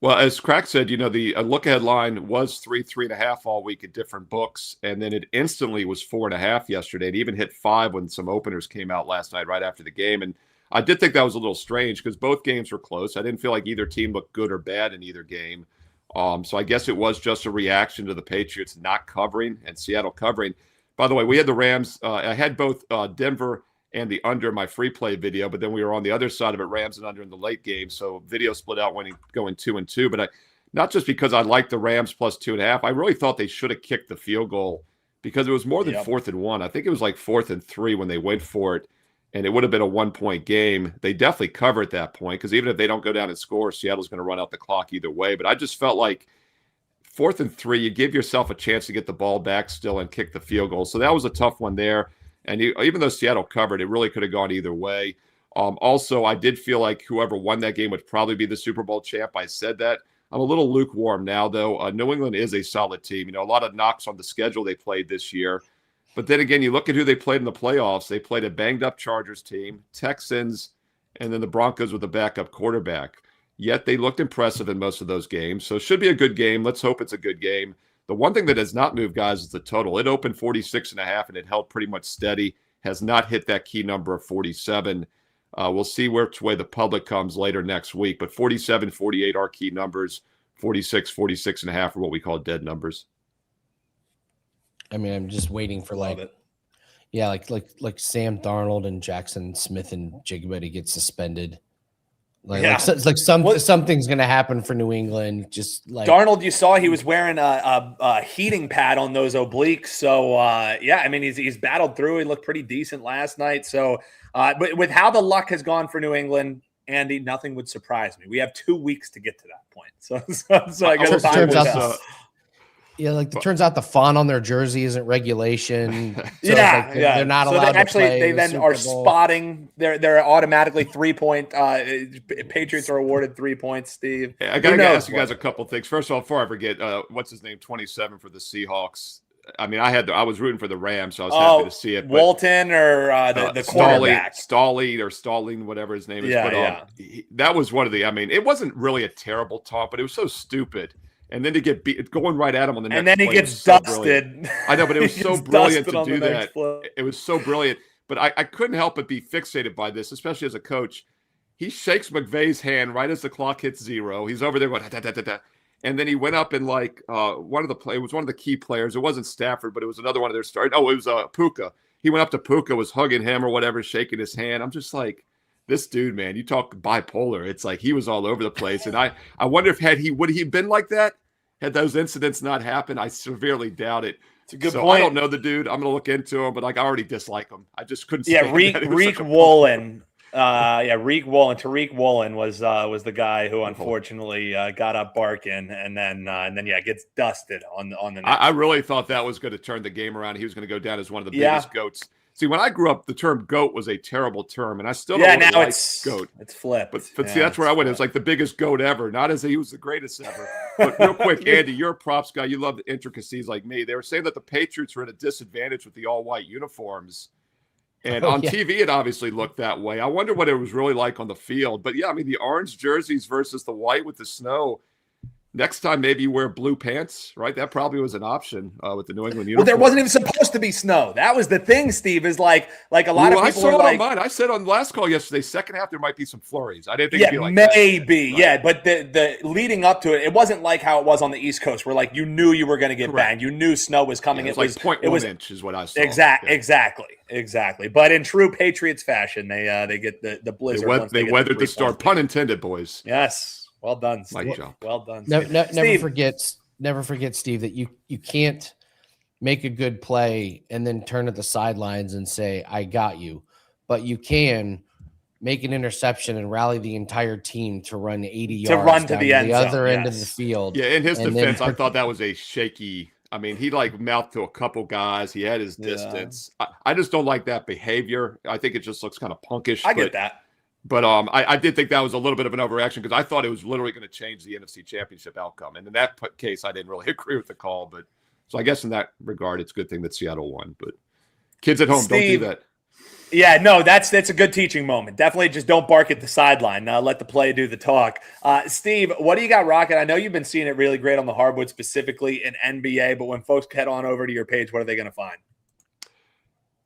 Well, as Crack said, you know, the look-ahead line was 3.5 all week at different books, and then it instantly was 4.5 yesterday. It even hit 5 when some openers came out last night right after the game. And I did think that was a little strange because both games were close. I didn't feel like either team looked good or bad in either game. So I guess it was just a reaction to the Patriots not covering and Seattle covering. By the way, we had the Rams. I had both Denver and the under in my free play video, but then we were on the other side of it, Rams and under in the late game. So video split out going 2-2. But not just because I liked the Rams plus 2.5, I really thought they should have kicked the field goal because it was more than 4th and 1. I think it was like 4th and 3 when they went for it, and it would have been a 1-point game. They definitely cover at that point because even if they don't go down and score, Seattle's going to run out the clock either way. But I just felt like 4th and 3, you give yourself a chance to get the ball back still and kick the field goal. So that was a tough one there. And even though Seattle covered, it really could have gone either way. Also, I did feel like whoever won that game would probably be the Super Bowl champ. I said that. I'm a little lukewarm now, though. New England is a solid team. A lot of knocks on the schedule they played this year. But then again, you look at who they played in the playoffs. They played a banged-up Chargers team, Texans, and then the Broncos with a backup quarterback. Yet they looked impressive in most of those games. So it should be a good game. Let's hope it's a good game. The one thing that has not moved, guys, is the total. It opened 46.5, and it held pretty much steady. Has not hit that key number of 47. We'll see which way the public comes later next week. But 47, 48 are key numbers. 46, 46.5 are what we call dead numbers. I mean, I'm just waiting for like Sam Darnold and Jackson Smith and Jigba to get suspended. Something's going to happen for New England. Just like Darnold, you saw he was wearing a heating pad on those obliques. So I mean, he's battled through. He looked pretty decent last night. So, but with how the luck has gone for New England, Andy, nothing would surprise me. We have 2 weeks to get to that point. So I guess time will tell. It turns out the font on their jersey isn't regulation. So they're not so allowed to play. They then are spotting. They're automatically 3-point. Patriots are awarded 3 points. Steve, I got to ask you guys a couple things. First of all, before I forget, what's his name? 27 for the Seahawks. I mean, I was rooting for the Rams, so I was happy to see it. But, Walton or the quarterback, Stalling, whatever his name is. That was one of the. I mean, it wasn't really a terrible taunt, but it was so stupid. And then to get beat, going right at him on the next play. And then he gets dusted. I know, but it was so brilliant to do that. It was so brilliant. But I couldn't help but be fixated by this, especially as a coach. He shakes McVay's hand right as the clock hits 0. He's over there going, da, da, da, da. And then he went up and it was one of the key players. It wasn't Stafford, but it was another one of their stars. Oh, it was Puka. He went up to Puka, was hugging him or whatever, shaking his hand. I'm just like, this dude, man, you talk bipolar. It's like he was all over the place. And I wonder if would he been like that had those incidents not happened? I severely doubt it. It's a good point. I don't know the dude. I'm going to look into him, but I already dislike him. I just couldn't. Yeah, Reek Woolen. Tariq Woolen was the guy who unfortunately got up barking and then gets dusted on the. I really thought that was going to turn the game around. He was going to go down as one of the biggest goats. See, when I grew up, the term "goat" was a terrible term, and I still don't now like it's goat. It's flipped. But see, that's where I went. It was like the biggest goat ever, not as he was the greatest ever. But real quick, Andy, you're a props guy. You love the intricacies like me. They were saying that the Patriots were at a disadvantage with the all-white uniforms. And on TV, it obviously looked that way. I wonder what it was really like on the field. But, yeah, I mean, the orange jerseys versus the white with the snow. Next time, maybe you wear blue pants, right? That probably was an option with the New England uniform. Well, there wasn't even supposed to be snow. That was the thing, Steve, is like a lot of people were like. I said on the last call yesterday, second half, there might be some flurries. I didn't think it'd be like maybe, that. But the leading up to it, it wasn't like how it was on the East Coast, where like you knew you were going to get banged. You knew snow was coming. Yeah, it was like 0.1 inch is what I saw. Exactly. But in true Patriots fashion, they get the blizzard. They weathered the storm. Pun intended, boys. Yes. Well done, Steve. Well done, Steve. Never forget, Steve, that you can't make a good play and then turn at the sidelines and say, I got you. But you can make an interception and rally the entire team to run 80 yards to run to the end zone, other end of the field. Yeah, in his defense, I thought that was a shaky. I mean, he mouthed to a couple guys. He had his distance. I just don't like that behavior. I think it just looks kind of punkish. I get that. But I did think that was a little bit of an overreaction because I thought it was literally going to change the NFC Championship outcome. And in that case, I didn't really agree with the call. But so I guess in that regard, it's a good thing that Seattle won. But kids at home, Steve, don't do that. Yeah, no, that's a good teaching moment. Definitely just don't bark at the sideline. Let the play do the talk. Steve, what do you got rocking? I know you've been seeing it really great on the hardwood, specifically in NBA. But when folks head on over to your page, what are they going to find?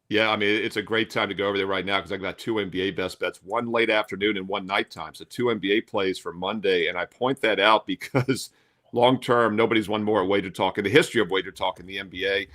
Yeah, I mean, it's a great time to go over there right now because I got 2 NBA best bets, one late afternoon and one nighttime. So 2 NBA plays for Monday. And I point that out because long-term, nobody's won more at WagerTalk in the history of WagerTalk in the NBA.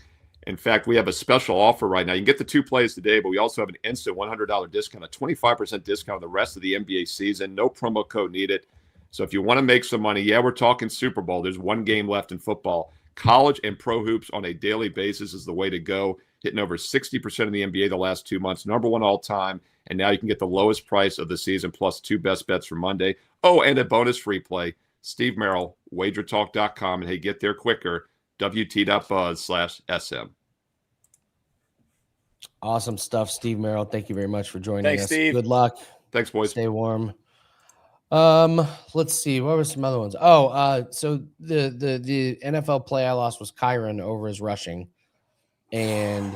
In fact, we have a special offer right now. You can get the 2 plays today, but we also have an instant $100 discount, a 25% discount on the rest of the NBA season. No promo code needed. So if you want to make some money, yeah, we're talking Super Bowl. There's 1 game left in football. College and pro hoops on a daily basis is the way to go. Hitting over 60% of the NBA the last 2 months, #1 all time. And now you can get the lowest price of the season plus 2 best bets for Monday. Oh, and a bonus free play. Steve Merril, WagerTalk.com. And hey, get there quicker. WT.buzz/SM. Awesome stuff, Steve Merril. Thank you very much for joining Thanks, us. Steve. Good luck. Thanks, boys. Stay warm. Let's see. What were some other ones? So the NFL play I lost was Kyron over his rushing, and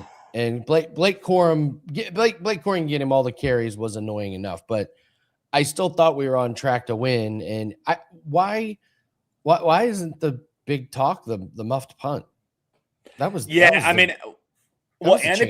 Blake Corum getting him all the carries was annoying enough, but I still thought we were on track to win. And why isn't the big talk the muffed punt? That was and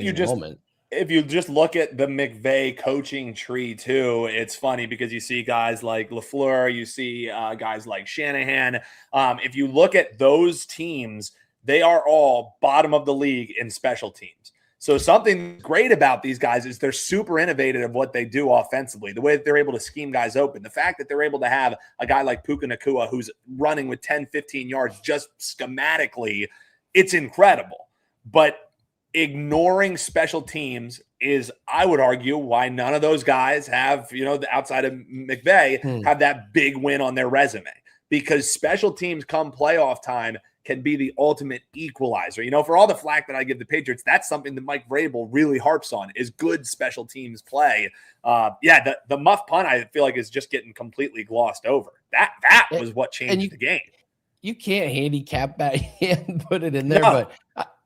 if you just look at the McVay coaching tree too, it's funny because you see guys like LaFleur, you see guys like Shanahan. If you look at those teams, they are all bottom of the league in special teams. So something great about these guys is they're super innovative of what they do offensively, the way that they're able to scheme guys open, the fact that they're able to have a guy like Puka Nacua who's running with 10, 15 yards just schematically, it's incredible. But ignoring special teams is, I would argue, why none of those guys have, outside of McVay, have that big win on their resume. Because special teams come playoff time can be the ultimate equalizer. For all the flack that I give the Patriots, that's something that Mike Vrabel really harps on, is good special teams play. The muff punt, I feel like, is just getting completely glossed over. That was what changed the game. You can't handicap that and put it in there, but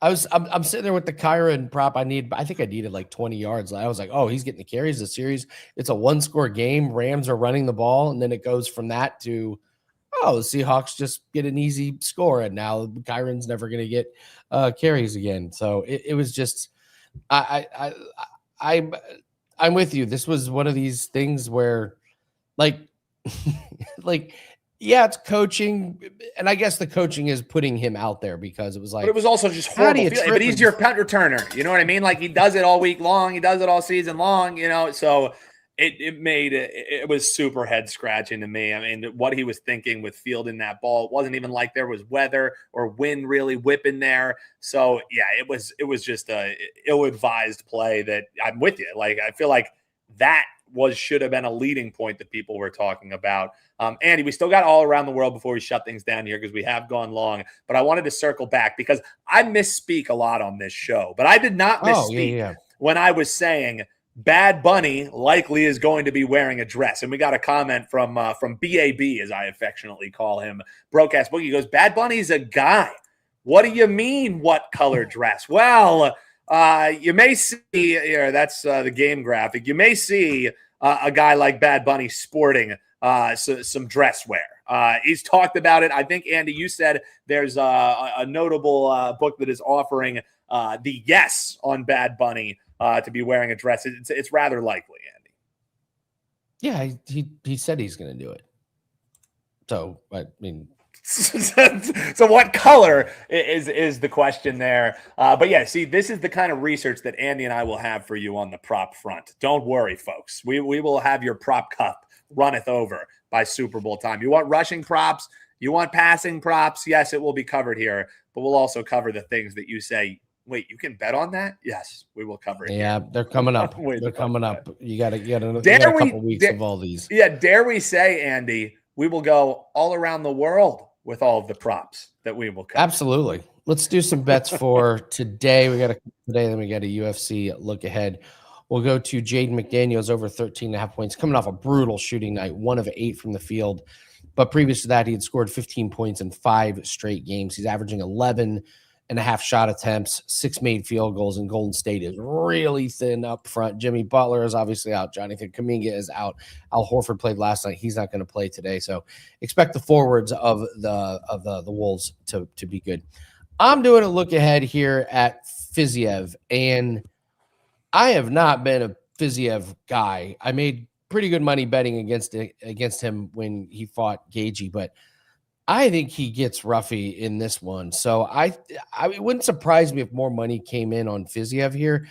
I'm sitting there with the Kyron prop. I think I needed like 20 yards. I was like, oh, he's getting the carries. The series, it's a 1-score game. Rams are running the ball, and then it goes from that to, the Seahawks just get an easy score, and now Kyron's never going to get carries again. So it was just, I'm with you. This was one of these things where, yeah, it's coaching, and I guess the coaching is putting him out there because it was like. But it was also just horrible. But he's your punt returner. You know what I mean? Like, he does it all week long. He does it all season long. So it was super head scratching to me. I mean, what he was thinking with fielding that ball, it wasn't even like there was weather or wind really whipping there. So yeah, it was just a ill-advised play that I'm with you. Like, I feel like that should have been a leading point that people were talking about. Andy, we still got all around the world before we shut things down here because we have gone long, but I wanted to circle back because I misspeak a lot on this show, but I did not misspeak when I was saying Bad Bunny likely is going to be wearing a dress. And we got a comment from BAB, as I affectionately call him, Broadcast Boogie. He goes, Bad Bunny's a guy. What do you mean, what color dress? Well, you may see here, that's the game graphic. You may see a guy like Bad Bunny sporting some dress wear. He's talked about it. I think, Andy, you said there's a notable book that is offering the yes on Bad Bunny to be wearing a dress. It's rather likely, Andy. Yeah, he said he's going to do it. So, I mean. So what color is the question there? But yeah, see, this is the kind of research that Andy and I will have for you on the prop front. Don't worry, folks. We will have your prop cup runneth over by Super Bowl time. You want rushing props? You want passing props? Yes, it will be covered here, but we'll also cover the things that you say, wait, you can bet on that? Yes, we will cover it. Yeah, here. They're coming up. They're coming up. You got a couple weeks of all these. Yeah, dare we say, Andy, we will go all around the world with all of the props that we will cover. Absolutely. Let's do some bets for today. Then we got a UFC look ahead. We'll go to Jaden McDaniels over 13.5 points, coming off a brutal shooting night, 1 of 8 from the field. But previous to that, he had scored 15 points in 5 straight games. He's averaging 11.5 shot attempts, 6 made field goals, and Golden State is really thin up front. Jimmy Butler is obviously out. Jonathan Kuminga is out. Al Horford played last night. He's not going to play today. So expect the forwards of the Wolves to be good. I'm doing a look ahead here at Fiziev, and I have not been a Fiziev guy. I made pretty good money betting against him when he fought Gagey, but I think he gets Ruffy in this one. So it wouldn't surprise me if more money came in on Fiziev here,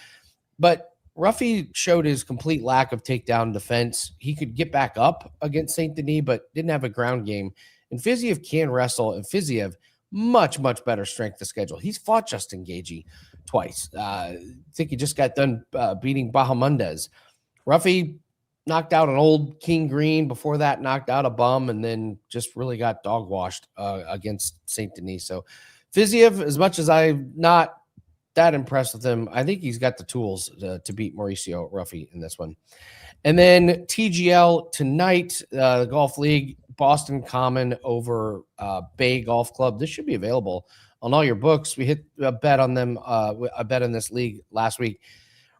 but Ruffy showed his complete lack of takedown defense. He could get back up against Saint Denis, but didn't have a ground game. And Fiziev can wrestle, and Fiziev much better strength of schedule. He's fought Justin Gaethje twice. I think he just got done beating Bahamondes. Ruffy knocked out an old King Green. Before that, knocked out a bum, and then just really got dog washed against Saint Denis. So Fiziev, as much as I'm not that impressed with him, I think he's got the tools to beat Mauricio Ruffy in this one. And then TGL tonight, the Golf League, Boston Common over Bay Golf Club. This should be available on all your books. We hit a bet on them, a bet in this league last week.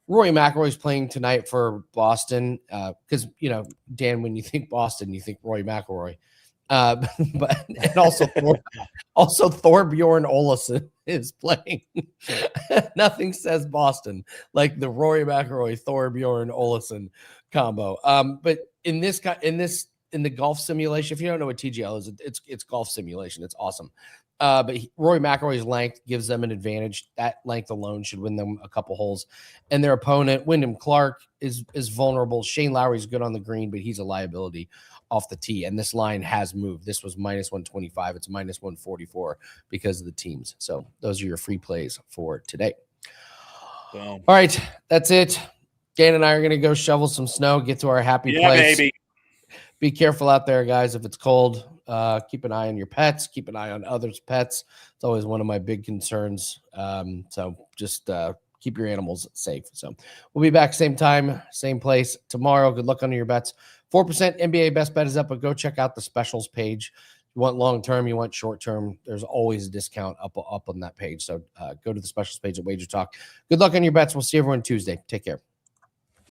Rory McIlroy's playing tonight for Boston because, Dan, when you think Boston, you think Rory McIlroy. But and also Thorbjorn Olesen is playing. Nothing says Boston like the Rory McIlroy Thorbjorn Olesen combo. But in the golf simulation, if you don't know what TGL is, it's golf simulation. It's awesome. But Rory McIlroy's length gives them an advantage. That length alone should win them a couple holes. And their opponent, Wyndham Clark, is vulnerable. Shane Lowry's good on the green, but he's a liability off the tee. And this line has moved. This was minus 125. It's minus 144 because of the teams. So those are your free plays for today. All right, that's it. Dan and I are going to go shovel some snow, get to our happy place. Baby. Be careful out there, guys. If it's cold, keep an eye on your pets. Keep an eye on others' pets. It's always one of my big concerns. So just keep your animals safe. So we'll be back same time, same place tomorrow. Good luck on your bets. 4% NBA best bet is up, but go check out the specials page. You want long-term, you want short-term, there's always a discount up on that page. So go to the specials page at WagerTalk. Good luck on your bets. We'll see everyone Tuesday. Take care.